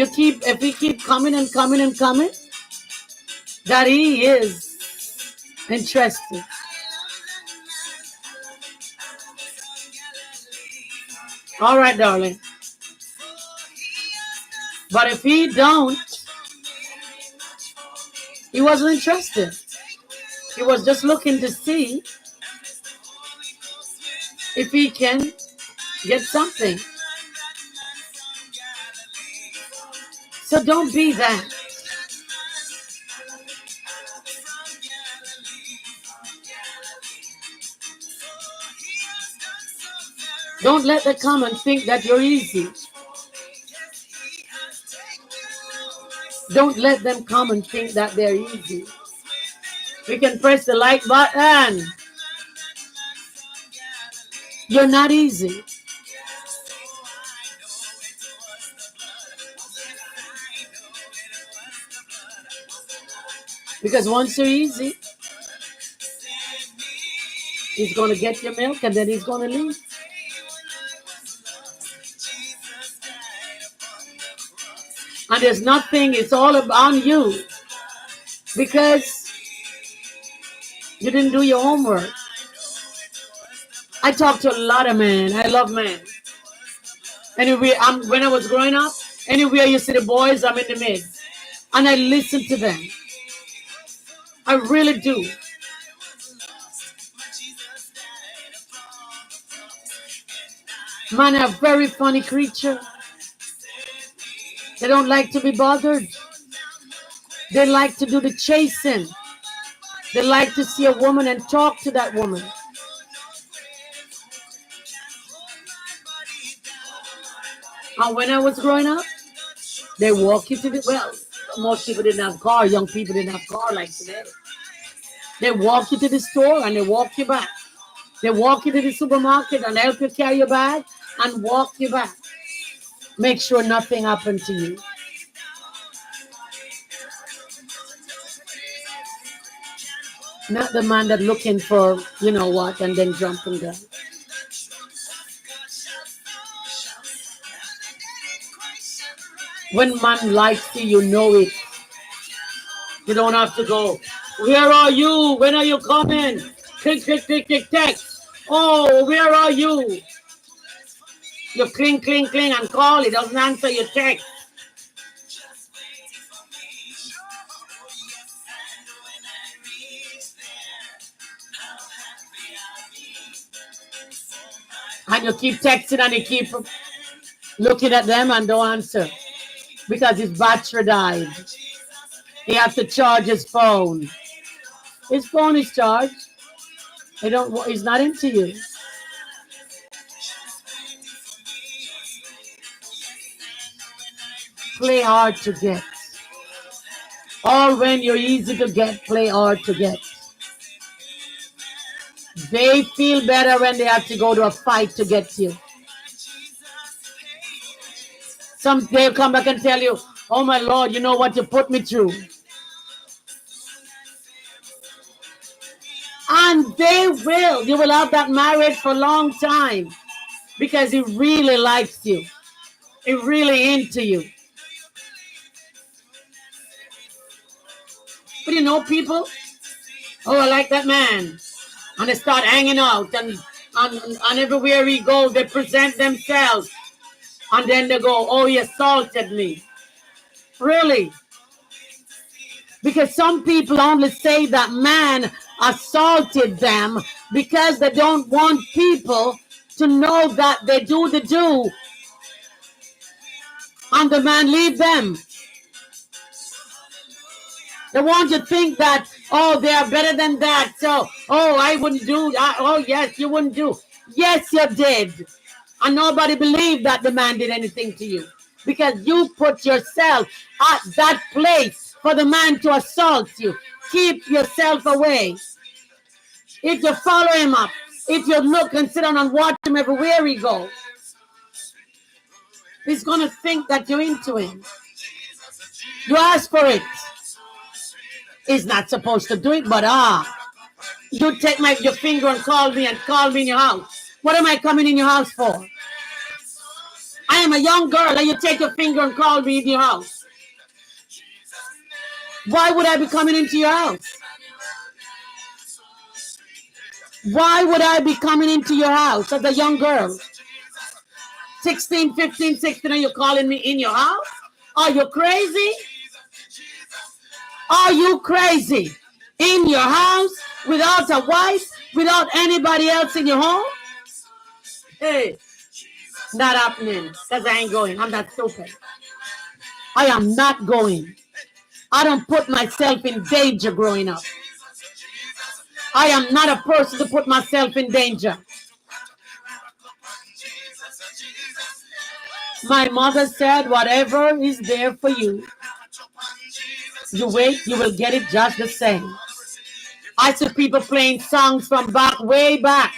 we keep coming and coming and coming, that he is interested. All right, darling. But if he don't, he wasn't interested. He was just looking to see if he can get something. So don't be that. Don't let them come and think that you're easy. Don't let them come and think that they're easy. We can press the like button. You're not easy. Because once you're easy, he's going to get your milk and then he's going to leave. And there's nothing, it's all on you. Because you didn't do your homework. I talk to a lot of men. I love men. Anyway, when I was growing up, anywhere you see the boys, I'm in the midst. And I listen to them. I really do. Men are very funny creature. They don't like to be bothered. They like to do the chasing. They like to see a woman and talk to that woman. And when I was growing up, they walk you to the, well, most people didn't have car. Young people didn't have car like today. They walk you to the store and they walk you back. They walk you to the supermarket and help you carry your bag and walk you back. Make sure nothing happened to you. Not the man that looking for, you know what, and then jumping down. When man likes you, you know it. You don't have to go, where are you? When are you coming? Click, click, click, click, text. Oh, where are you? You cling, cling, cling and call. He doesn't answer your text. And you keep texting and you keep looking at them and don't answer. Because his battery died. He has to charge his phone. His phone is charged. He's not into you. Play hard to get. Or when you're easy to get, play hard to get. They feel better when they have to go to a fight to get you. They'll come back and tell you, oh my Lord, you know what you put me through. And they will. You will have that marriage for a long time. Because he really likes you. He's really into you. But you know people, oh, I like that man. And they start hanging out. And everywhere he goes, they present themselves. And then they go, oh, he assaulted me. Really? Because some people only say that man assaulted them because they don't want people to know that they do the do. And the man leave them. They want you to think that, oh, they are better than that. So, oh, I wouldn't do that. Oh, yes, you wouldn't do. Yes, you did. And nobody believed that the man did anything to you. Because you put yourself at that place for the man to assault you. Keep yourself away. If you follow him up, if you look and sit down and watch him everywhere he goes, he's going to think that you're into him. You ask for it. He's not supposed to do it, but you take your finger and call me in your house. What am I coming in your house for? I am a young girl and you take your finger and call me in your house. Why would I be coming into your house? Why would I be coming into your house as a young girl? 16, 15, 16, and you're calling me in your house? Are you crazy? Are you crazy? In your house, without a wife, without anybody else in your home? Hey, not happening, because I ain't going. I'm not stupid. I am not going. I don't put myself in danger growing up. I am not a person to put myself in danger. My mother said, whatever is there for you, you wait, you will get it just the same. I see people playing songs from way back.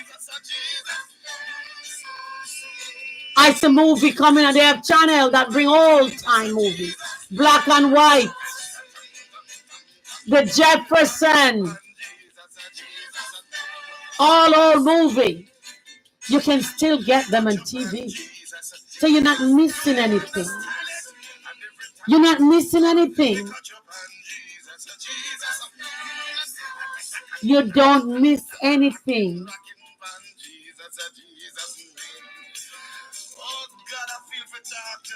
I see a movie coming and they have channel that bring old-time movies. Black and white. The Jefferson. All old movie. You can still get them on TV. So you're not missing anything. You're not missing anything. You don't miss anything.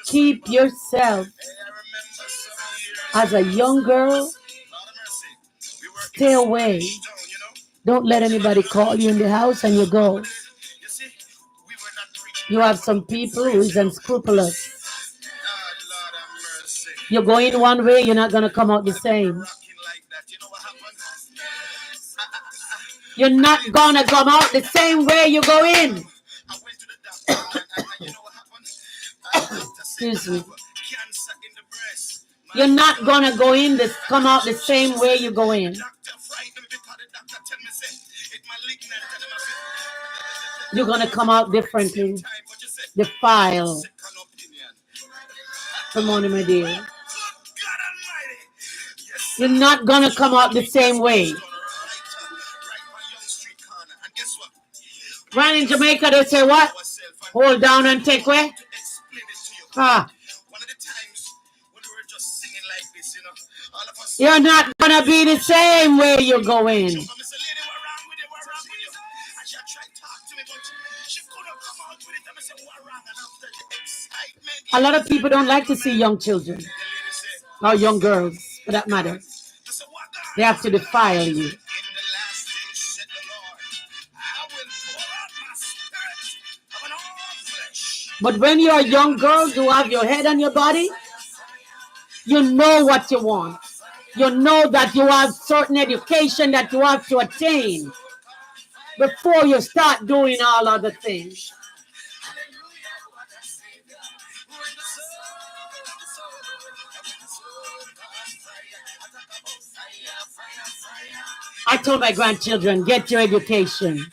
Keep yourself as a young girl. Stay away. Don't let anybody call you in the house and you go. You have some people who is unscrupulous. You go in one way, you're not going to come out the same. You're not going to come out the same way you go in. Excuse me. You're not going to come out the same way you go in. You're going to come out differently. Defiled. Come on, my dear. You're not going to come out the same way. Right in Jamaica, they say what? Hold down and take away. You're not going to be the same way you're going. A lot of people don't like to see young children or young girls, for that matter. They have to defile you. But when you're a young girl, you have your head on your body, you know what you want. You know that you have certain education that you have to attain before you start doing all other things. I told my grandchildren, get your education.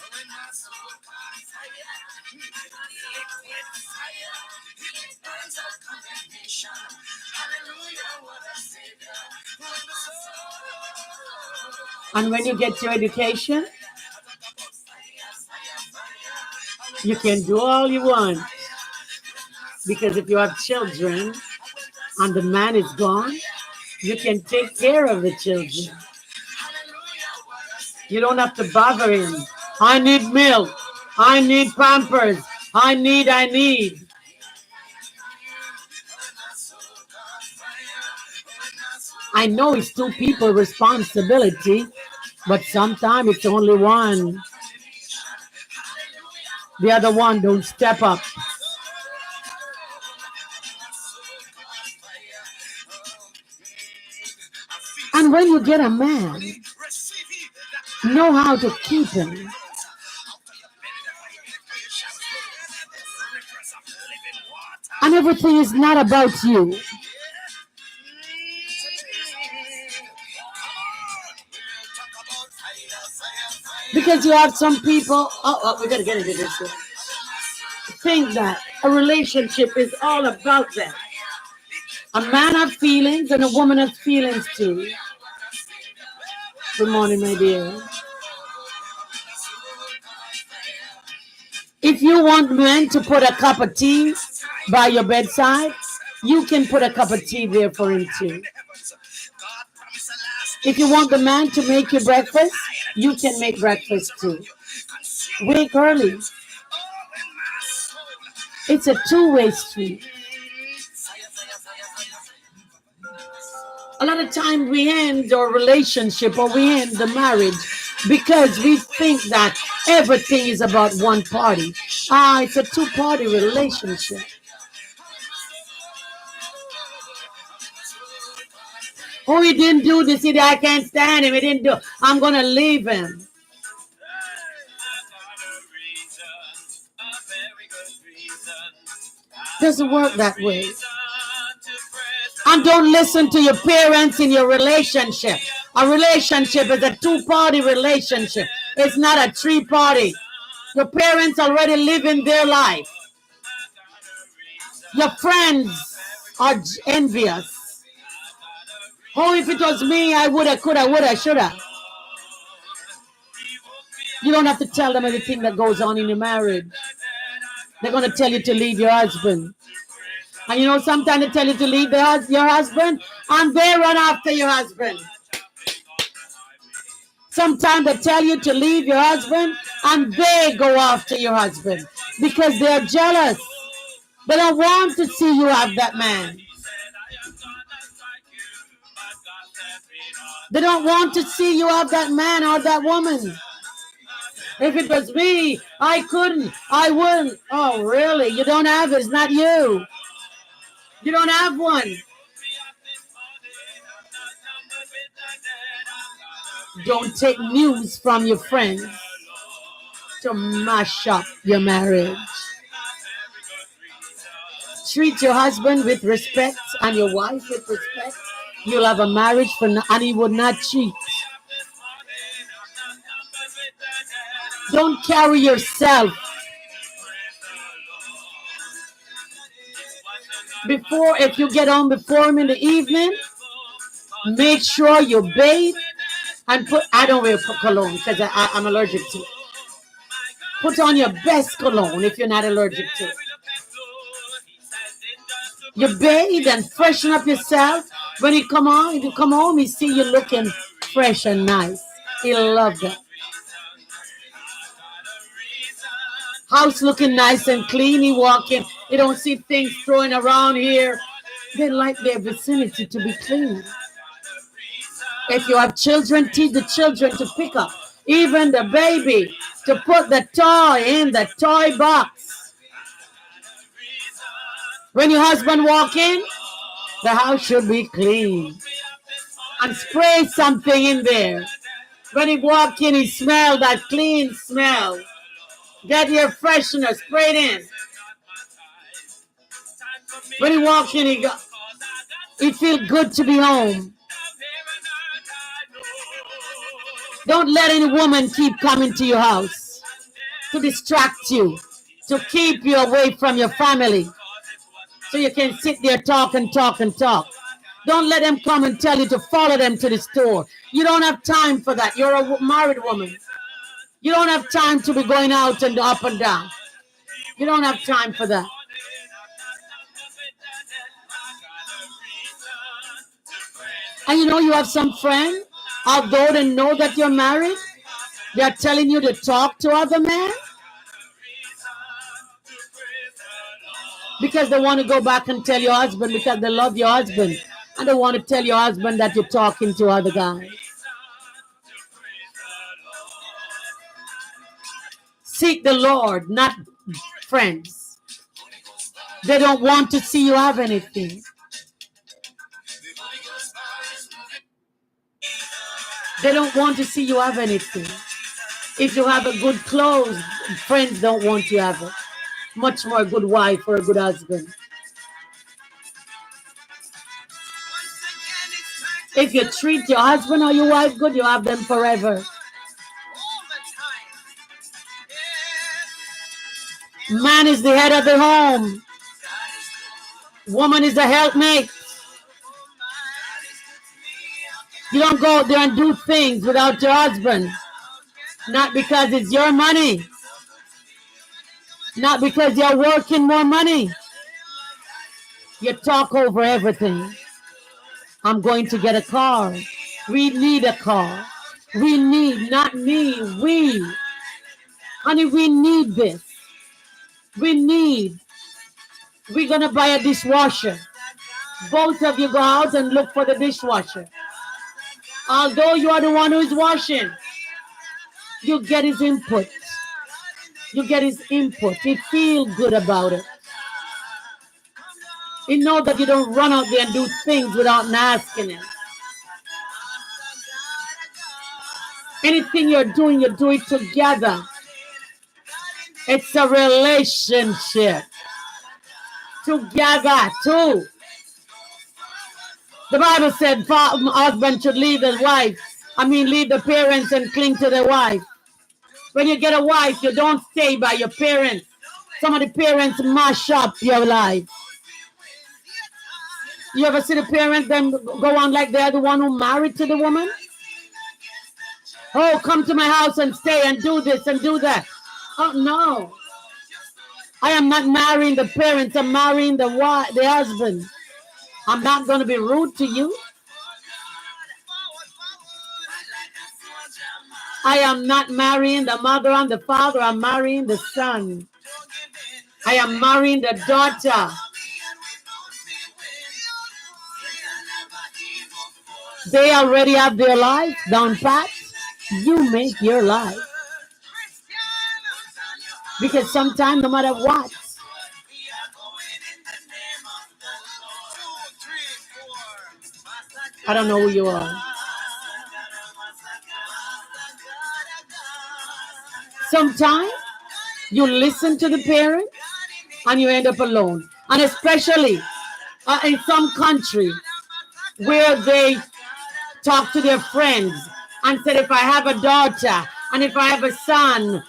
And when you get your education, you can do all you want. Because if you have children and the man is gone, you can take care of the children. You don't have to bother him. I need milk. I need Pampers. I need. I know it's two people responsibility, but sometimes it's only one. The other one don't step up. And when you get a man, know how to keep him. And everything is not about you. Because you have some people, we gotta get into this one, think that a relationship is all about that. A man has feelings and a woman has feelings too. Good morning, my dear. If you want men to put a cup of tea by your bedside, you can put a cup of tea there for him too. If you want the man to make you breakfast, you can make breakfast too. Wake early. It's a two-way street. A lot of times we end our relationship or we end the marriage because we think that everything is about one party. It's a two-party relationship. Oh, he didn't do this. I can't stand him. He didn't do. I'm going to leave him. Doesn't work that way. And don't listen to your parents in your relationship. A relationship is a two-party relationship. It's not a three-party. Your parents already living their life. Your friends are envious. Oh, if it was me, I woulda, coulda, woulda, shoulda. You don't have to tell them everything that goes on in your marriage. They're going to tell you to leave your husband. And you know, sometimes they tell you to leave your husband, and they run after your husband. Sometimes they tell you to leave your husband, and they go after your husband because they're jealous. They don't want to see you have that man. They don't want to see you have that man or that woman. If it was me, I couldn't. I wouldn't. Oh, really? You don't have it. It's not you. You don't have one. Don't take news from your friends to mash up your marriage. Treat your husband with respect and your wife with respect. You'll have a marriage and he would not cheat. Don't carry yourself. If you get on before him in the evening, make sure you bathe and I don't wear cologne because I'm allergic to it. Put on your best cologne if you're not allergic to it. You bathe and freshen up yourself. When you come home, he see you looking fresh and nice. He'll love that. House looking nice and clean. He walk in. He don't see things throwing around here. They like their vicinity to be clean. If you have children, teach the children to pick up. Even the baby, to put the toy in the toy box. When your husband walk in, the house should be clean. And spray something in there. When he walk in, he smell that clean smell. Get your freshener, spray it in. When he walk in, he feel good to be home. Don't let any woman keep coming to your house to distract you, to keep you away from your family, so you can sit there talk and talk and talk. Don't let them come and tell you to follow them to the store. You don't have time for that. You're a married woman. You don't have time to be going out and up and down. You don't have time for that. And you know, you have some friend, although they know that you're married, they're telling you to talk to other men because they want to go back and tell your husband because they love your husband and they want to tell your husband that you're talking to other guys. Seek the Lord, not friends. They don't want to see you have anything. They don't want to see you have anything. If you have a good clothes, friends don't want you to have it. Much more a good wife or a good husband. If you treat your husband or your wife good, you have them forever. Man is the head of the home. Woman is the helpmate. You don't go out there and do things without your husband. Not because it's your money. Not because you're working more money. You talk over everything. I'm going to get a car. We need a car. We need, not me, we. Honey, we need this. We're going to buy a dishwasher. Both of you go out and look for the dishwasher. Although you are the one who is washing, you get his input. You get his input. He feels good about it. He knows that you don't run out there and do things without asking him. Anything you're doing, you do it together. It's a relationship. Together, too. The Bible said husband should leave his wife. Leave the parents and cling to the wife. When you get a wife, you don't stay by your parents. Some of the parents mash up your life. You ever see the parents then go on like they're the one who married to the woman? Oh, come to my house and stay and do this and do that. Oh, no. I am not marrying the parents. I'm marrying the husband. I'm not going to be rude to you. I am not marrying the mother and the father. I'm marrying the son. I am marrying the daughter. They already have their life down pat. You make your life. Because sometimes, no matter what, I don't know who you are. Sometimes you listen to the parents and you end up alone. And especially in some country where they talk to their friends and said, if I have a daughter and if I have a son,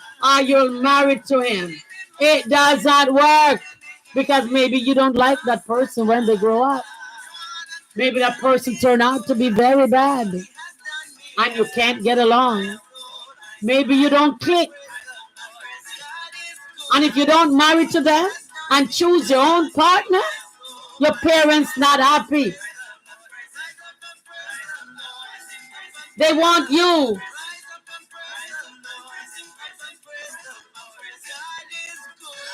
you'll marry to him. It does not work because maybe you don't like that person when they grow up. Maybe that person turned out to be very bad and you can't get along. Maybe you don't click. And if you don't marry to them and choose your own partner, your parents not happy. They want you.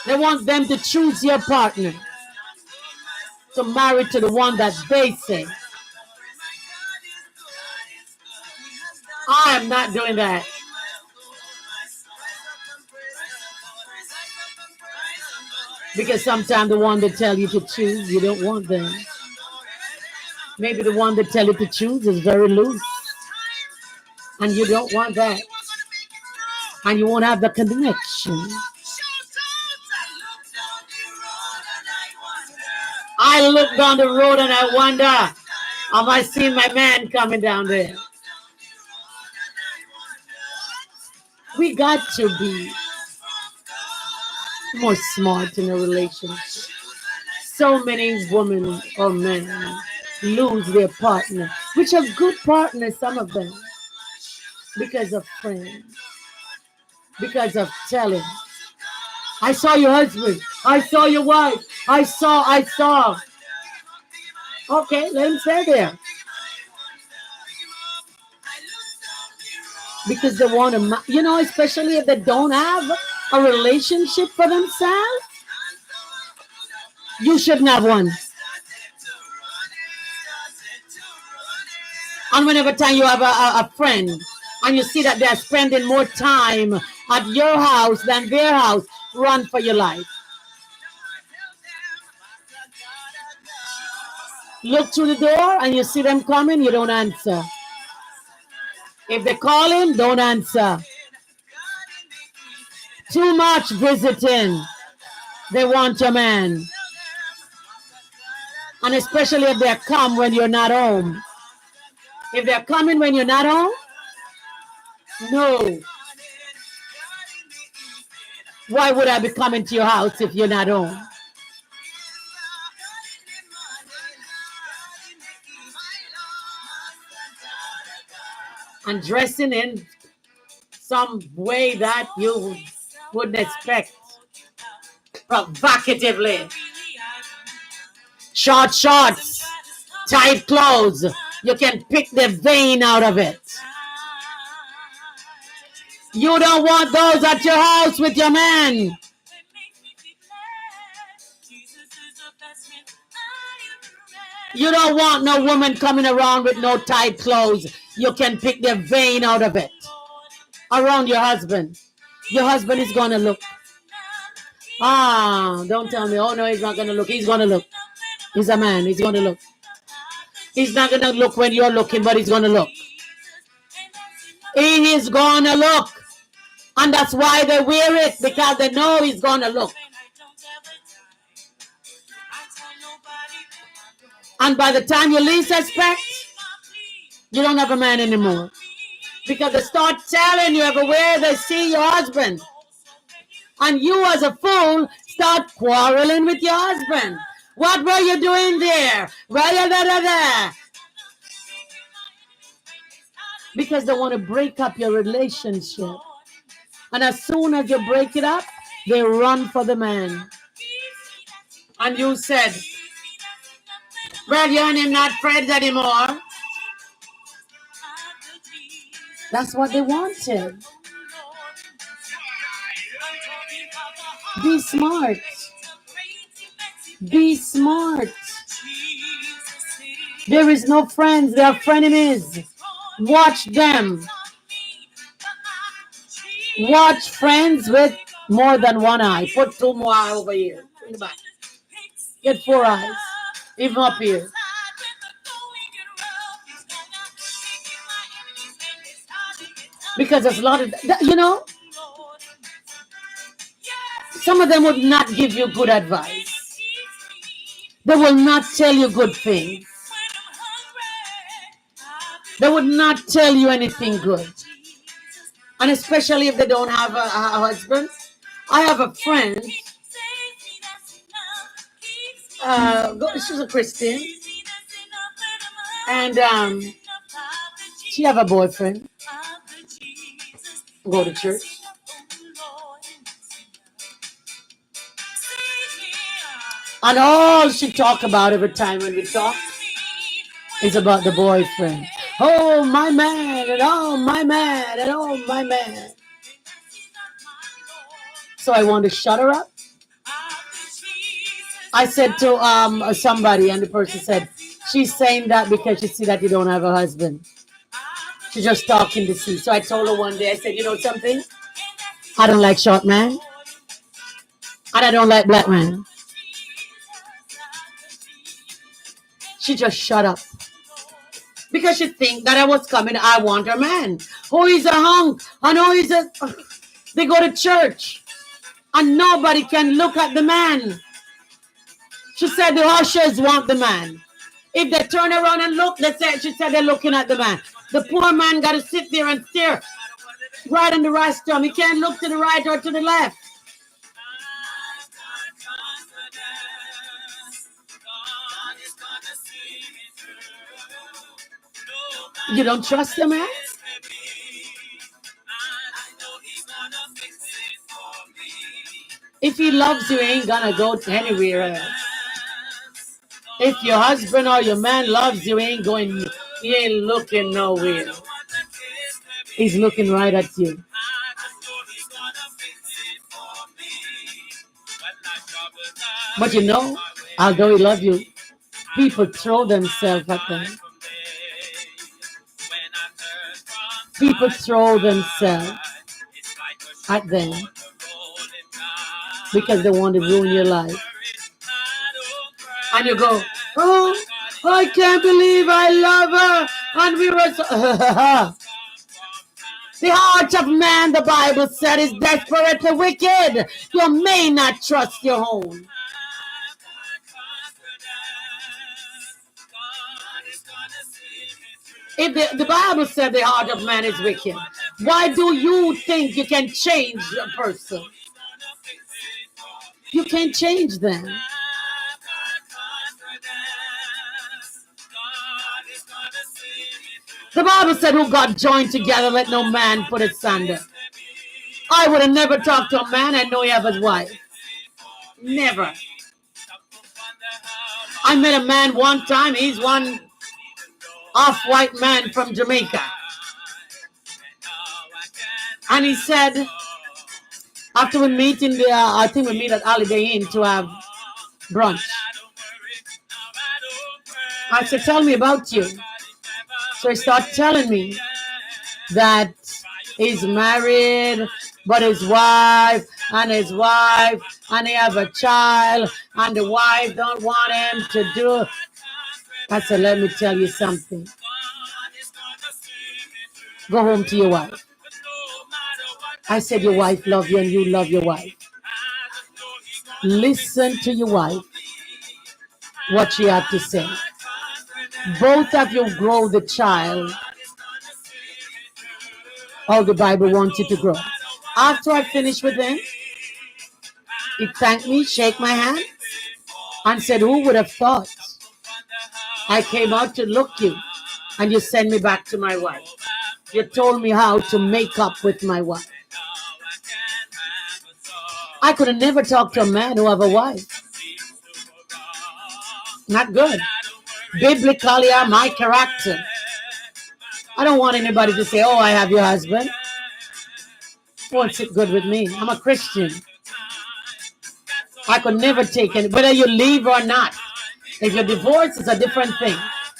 They want them to choose your partner, to marry to the one that they say. I am not doing that. Because sometimes the one that tell you to choose, you don't want them. Maybe the one that tell you to choose is very loose. And you don't want that. And you won't have the connection. I look down the road and I wonder, have I seen my man coming down there? We got to be more smart in a relationship. So many women or men lose their partner, which are good partners, some of them, because of friends, because of telling. I saw your husband. I saw your wife. I saw. Okay, let him stay there. Because they want to, especially if they don't have a relationship for themselves, you shouldn't have one. And whenever time you have a friend and you see that they're spending more time at your house than their house, run for your life. Look through the door and you see them coming, you don't answer. If they call in, don't answer. Too much visiting. They want your man. And especially if they come when you're not home. If they're coming when you're not home, no. Why would I be coming to your house if you're not home? And dressing in some way that you wouldn't expect. Provocatively. Short shorts, tight clothes. You can pick the vein out of it. You don't want those at your house with your man. You don't want no woman coming around with no tight clothes. You can pick the vein out of it. Around your husband. Your husband is going to look. Don't tell me, oh no, he's not going to look. He's going to look. He's a man. He's going to look. He's not going to look when you're looking, but he's going to look. He is going to look. And that's why they wear it, because they know he's going to look. And by the time you least expect, you don't have a man anymore. Because they start telling you everywhere they see your husband. And you as a fool start quarreling with your husband. What were you doing there? Because they want to break up your relationship. And as soon as you break it up, they run for the man. And you said, well, you and him not friends anymore. That's what they wanted. Be smart. Be smart. There is no friends. There are frenemies. Watch them. Watch friends with more than one eye. Put 2 more eyes over here. In the back. Get 4 eyes. Even up here. Because there's a lot of, some of them would not give you good advice. They will not tell you good things. They would not tell you anything good. And especially if they don't have a husband. I have a friend. She's a Christian. And she have a boyfriend. Go to church. And all she talk about every time when we talk is about the boyfriend. Oh, my man, and oh, my man, and oh, my man. So I want to shut her up. I said to somebody, and the person said, she's saying that because she see that you don't have a husband. She's just talking to see. So I told her one day, I said, you know something? I don't like short man. And I don't like black man. She just shut up. Because she think that I was coming, I want her man. Oh, he's a hunk. I know he's a... They go to church. And nobody can look at the man. She said the ushers want the man. If they turn around and look, she said they're looking at the man. The poor man got to sit there and stare right in the rostrum. He can't look to the right or to the left. You don't trust the man? If he loves you, he ain't gonna go anywhere else. If your husband or your man loves you, he ain't looking nowhere. He's looking right at you. But you know, although he loves you, people throw themselves at them. People throw themselves at them because they want to ruin your life. And you go, oh, I can't believe I love her. And we were so... The heart of man, the Bible said, is desperately wicked. You may not trust your own. If the Bible said the heart of man is wicked, why do you think you can change a person? You can't change them. The Bible said, who God joined together, let no man put asunder. I would have never talked to a man I know he have his wife. Never. I met a man one time. He's one off-white man from Jamaica. And he said, after we meet in the, I think we meet at Holiday Inn to have brunch. I said, tell me about you. So he started telling me that he's married, but his wife, and they have a child, and the wife don't want him to do. I said, let me tell you something. Go home to your wife. I said, your wife love you and you love your wife. Listen to your wife, what she had to say. Both of you grow the child how the Bible wants you to grow. After I finished with him, he thanked me, shake my hand, and said, who would have thought I came out to look you and you send me back to my wife. You told me how to make up with my wife. I could have never talked to a man who have a wife. Not good. Biblically, I'm my character. I don't want anybody to say, oh, I have your husband. Won't sit good with me. I'm a Christian. I could never take it, whether you leave or not. If you're divorced, it's a different thing.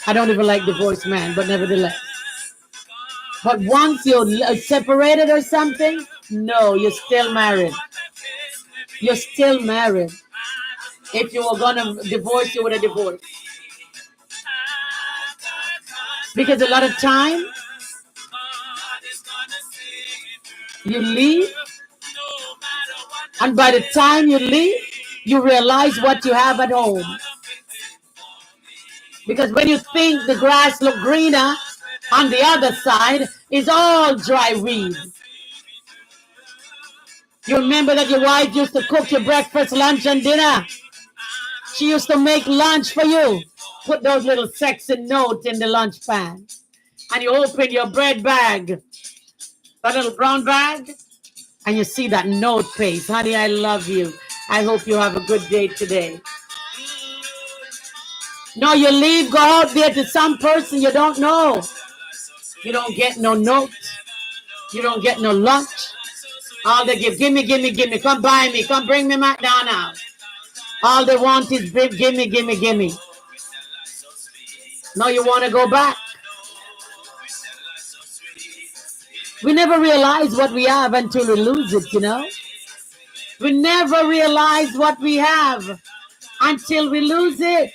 I don't even like divorced man, but nevertheless. But once you're separated or something, no, you're still married. You're still married. If you were going to divorce, you would have divorced. Because a lot of time, you leave, and by the time you leave, you realize what you have at home. Because when you think the grass look greener, on the other side is all dry weed. You remember that your wife used to cook your breakfast, lunch, and dinner. She used to make lunch for you. Put those little sexy notes in the lunch pan. And you open your bread bag, that little brown bag, and you see that note paste. Honey, I love you. I hope you have a good day today. No, you leave, go out there to some person you don't know. You don't get no note. You don't get no lunch. All they give me. Come buy me. Come bring me McDonald's. All they want is give me. Now you want to go back. We never realize what we have until we lose it, you know. We never realize what we have until we lose it.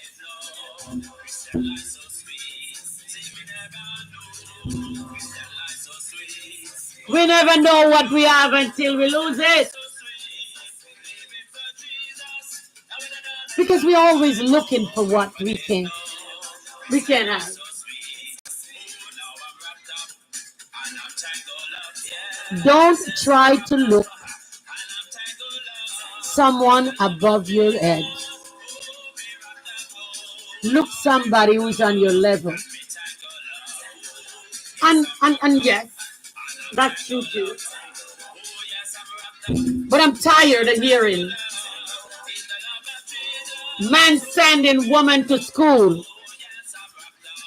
We never know what we have until we lose it. Because we're always looking for what we can have. Don't try to look someone above your head. Look somebody who's on your level. And yes, that's true too. But I'm tired of hearing man sending woman to school.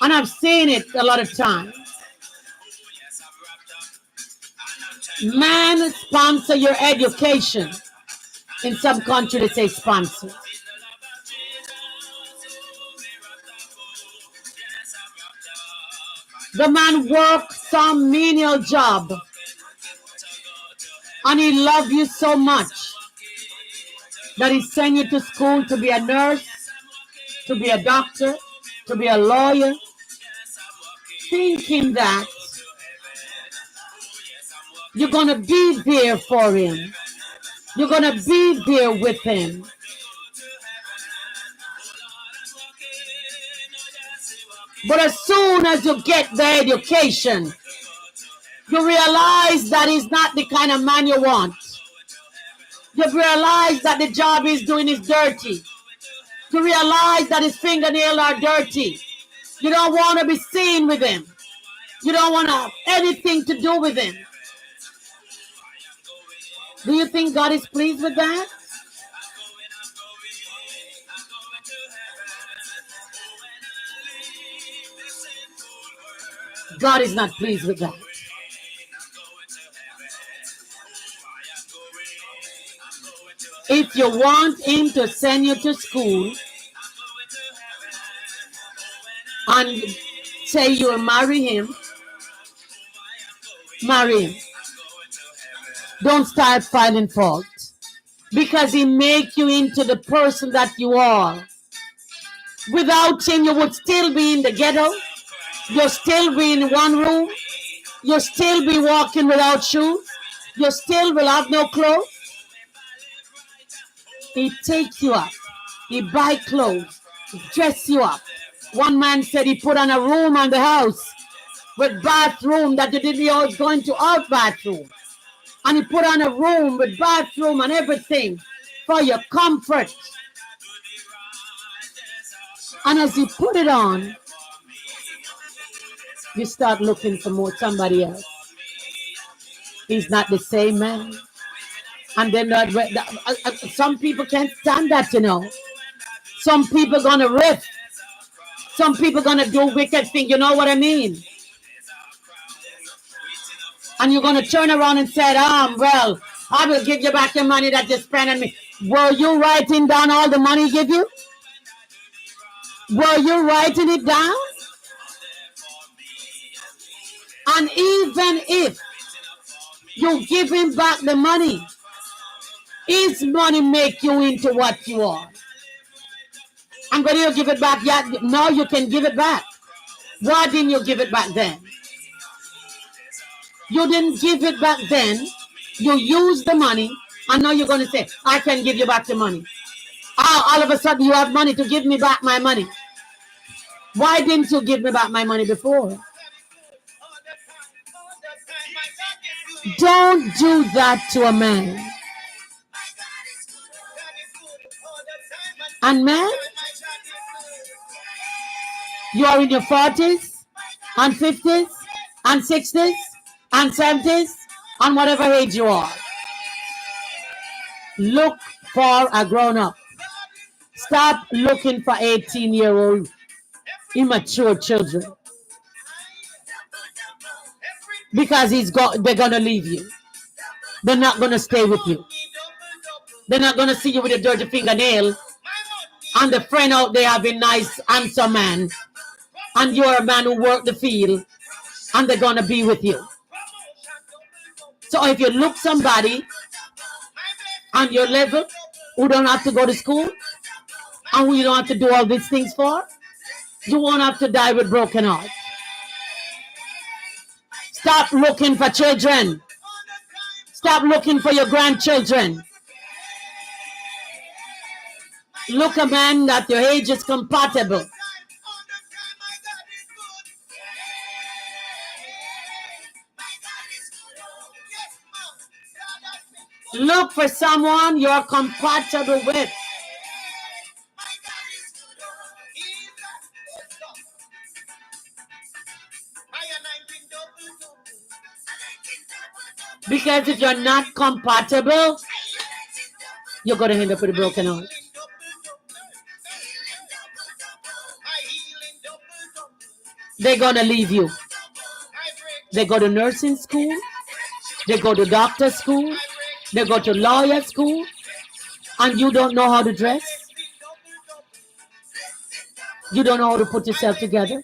And I've seen it a lot of times. Man sponsor your education. In some country they say sponsor. The man work some menial job. And he love you so much that he send you to school to be a nurse, to be a doctor, to be a lawyer, thinking that you're going to be there for him. You're going to be there with him. But as soon as you get the education, you realize that he's not the kind of man you want. You realize that the job he's doing is dirty. You realize that his fingernails are dirty. You don't want to be seen with him. You don't want to have anything to do with him. Do you think God is pleased with that? God is not pleased with that. If you want him to send you to school and say you'll marry him, marry him. Don't start finding fault. Because he make you into the person that you are. Without him, you would still be in the ghetto. You'll still be in one room. You'll still be walking without shoes. You still will have no clothes. He takes you up. He buy clothes. He dress you up. One man said he put on a room on the house with bathroom that you didn't know was going to out bathroom. And he put on a room with bathroom and everything for your comfort. And as you put it on, you start looking for somebody else. He's not the same man. And then some people can't stand that, you know. Some people gonna riff. Some people gonna do wicked things, you know what I mean? And you're gonna turn around and say, well, I will give you back your money that you spent on me. Were you writing down all the money he give you? Were you writing it down? And even if you give him back the money, his money make you into what you are. I'm going to give it back. Yeah, now you can give it back. Why didn't you give it back then? You didn't give it back then. You used the money, and now you're going to say, I can give you back the money. All of a sudden, you have money to give me back my money. Why didn't you give me back my money before? Don't do that to a man. And man, you are in your 40s and 50s and 60s and 70s and whatever age you are. Look for a grown-up. Stop looking for 18-year-old immature children. Because they're going to leave you. They're not going to stay with you. They're not going to see you with a dirty fingernail and the friend out there having nice, handsome man, and you're a man who worked the field, and they're going to be with you. So if you look somebody on your level who don't have to go to school and who you don't have to do all these things for, you won't have to die with broken heart. Stop looking for children. Stop looking for your grandchildren. Look a man that your age is compatible. Look for someone you're compatible with. Because if you're not compatible, you're going to end up with a broken heart. They're going to leave you. They go to nursing school. They go to doctor school. They go to lawyer school. And you don't know how to dress. You don't know how to put yourself together.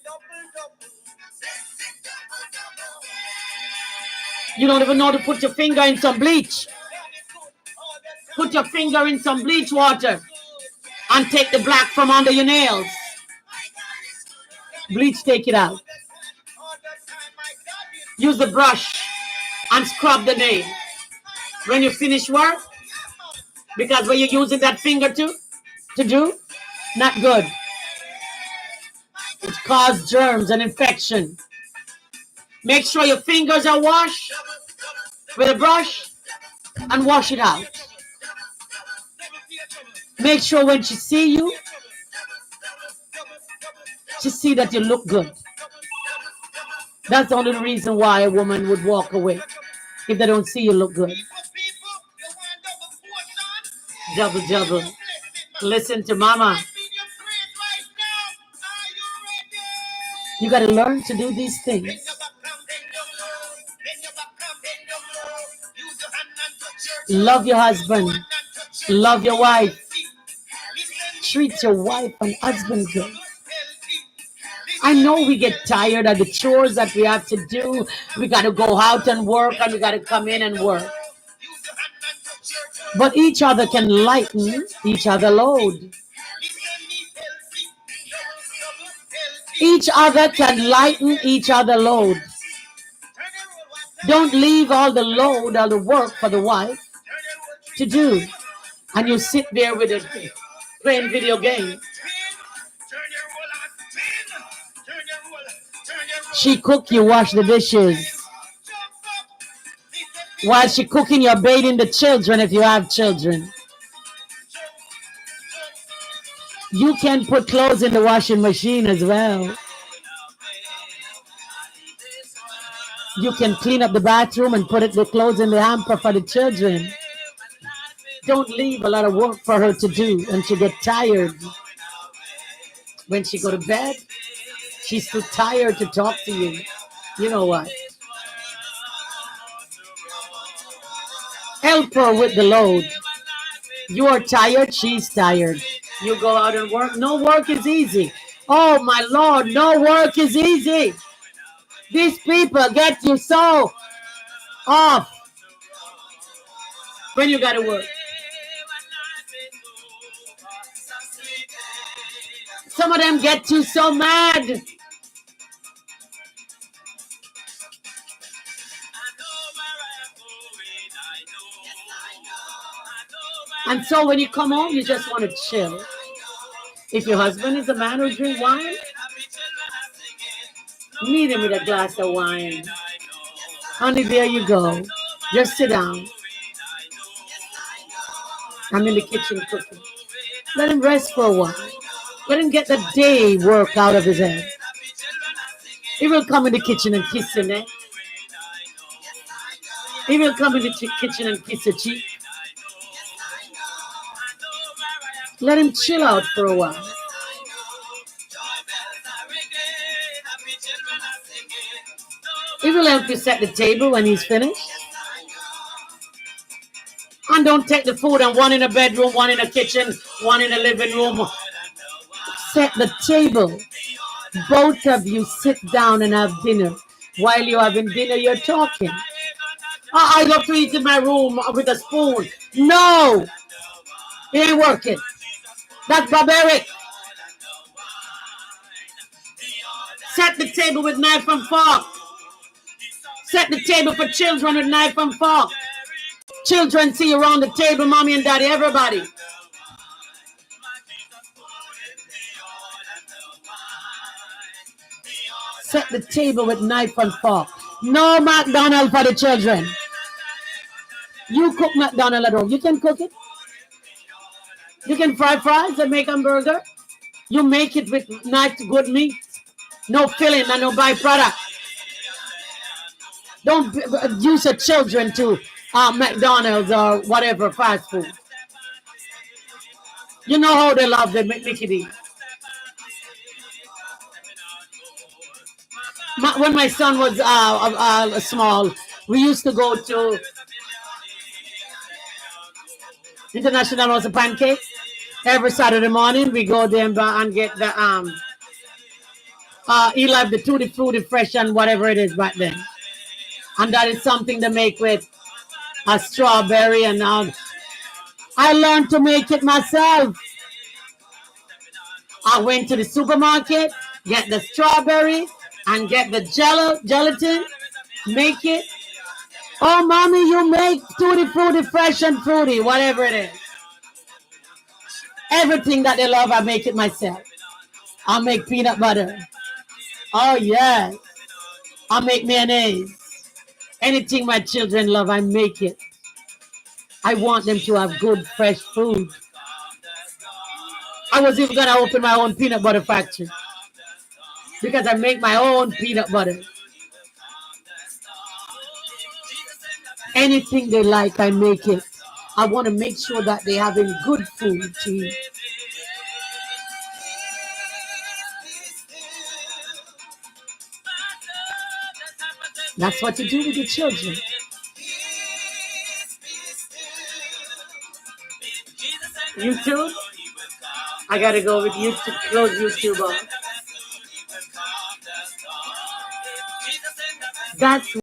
You don't even know how to put your finger in some bleach. Put your finger in some bleach water and take the black from under your nails. Bleach, take it out. Use the brush and scrub the nail. When you finish work, because when you're using that finger to do, not good. It causes germs and infection. Make sure your fingers are washed with a brush and wash it out. Make sure when she see you, she see that you look good. That's the only reason why a woman would walk away, if they don't see you look good. Double, double. Listen to mama. You got to learn to do these things. Love your husband. Love your wife. Treat your wife and husband good. I know we get tired of the chores that we have to do. We got to go out and work, and we got to come in and work. But each other can lighten each other load. Each other can lighten each other load. Don't leave all the load, all the work for the wife to do. And you sit there with it playing video games. She cook, you wash the dishes. While she cooking, you're bathing the children if you have children. You can put clothes in the washing machine as well. You can clean up the bathroom and put the clothes in the hamper for the children. Don't leave a lot of work for her to do and she get tired. When she go to bed, she's too tired to talk to you. You know what? Help her with the load. You are tired, she's tired. You go out and work. No work is easy. Oh my Lord, no work is easy. These people get you so off when you got to work. Some of them get you so mad. And so when you come home, you just want to chill. If your husband is a man who drinks wine, meet him with a glass of wine. Honey, there you go. Just sit down. I'm in the kitchen cooking. Let him rest for a while. Let him get the day work out of his head. He will come in the kitchen and kiss your neck. He will come in the kitchen and kiss your cheek. Let him chill out for a while. He will help you set the table when he's finished. And don't take the food and one in a bedroom, one in the kitchen, one in the living room. Set the table. Both of you sit down and have dinner. While you're having dinner, you're talking. Oh, I love to eat in my room with a spoon. No! It ain't working. That's barbaric. Set the table with knife and fork. Set the table for children with knife and fork. Children see you around the table, mommy and daddy, everybody. Set the table with knife and fork. No McDonald's for the children. You cook McDonald's at home. You can cook it. You can fry fries and make hamburger. You make it with nice good meat. No filling and no byproduct. Don't use your children to McDonald's or whatever fast food. You know how they love the Mickey D. When my son was small, we used to go to International House of Pancakes. Every Saturday morning, we go there and get the Eli, the Tutti Frutti Fresh and whatever it is back then. And that is something to make with a strawberry and I learned to make it myself. I went to the supermarket, get the strawberry and get the gelatin, make it. Oh, mommy, you make Tutti Frutti Fresh and Fruity, whatever it is. Everything that they love, I make it myself. I make peanut butter. Oh, yes. I make mayonnaise. Anything my children love, I make it. I want them to have good, fresh food. I was even gonna open my own peanut butter factory because I make my own peanut butter. Anything they like, I make it. I want to make sure that they're having good food to eat. That's what you do with your children. YouTube? I gotta go with YouTube. Close YouTube off. That's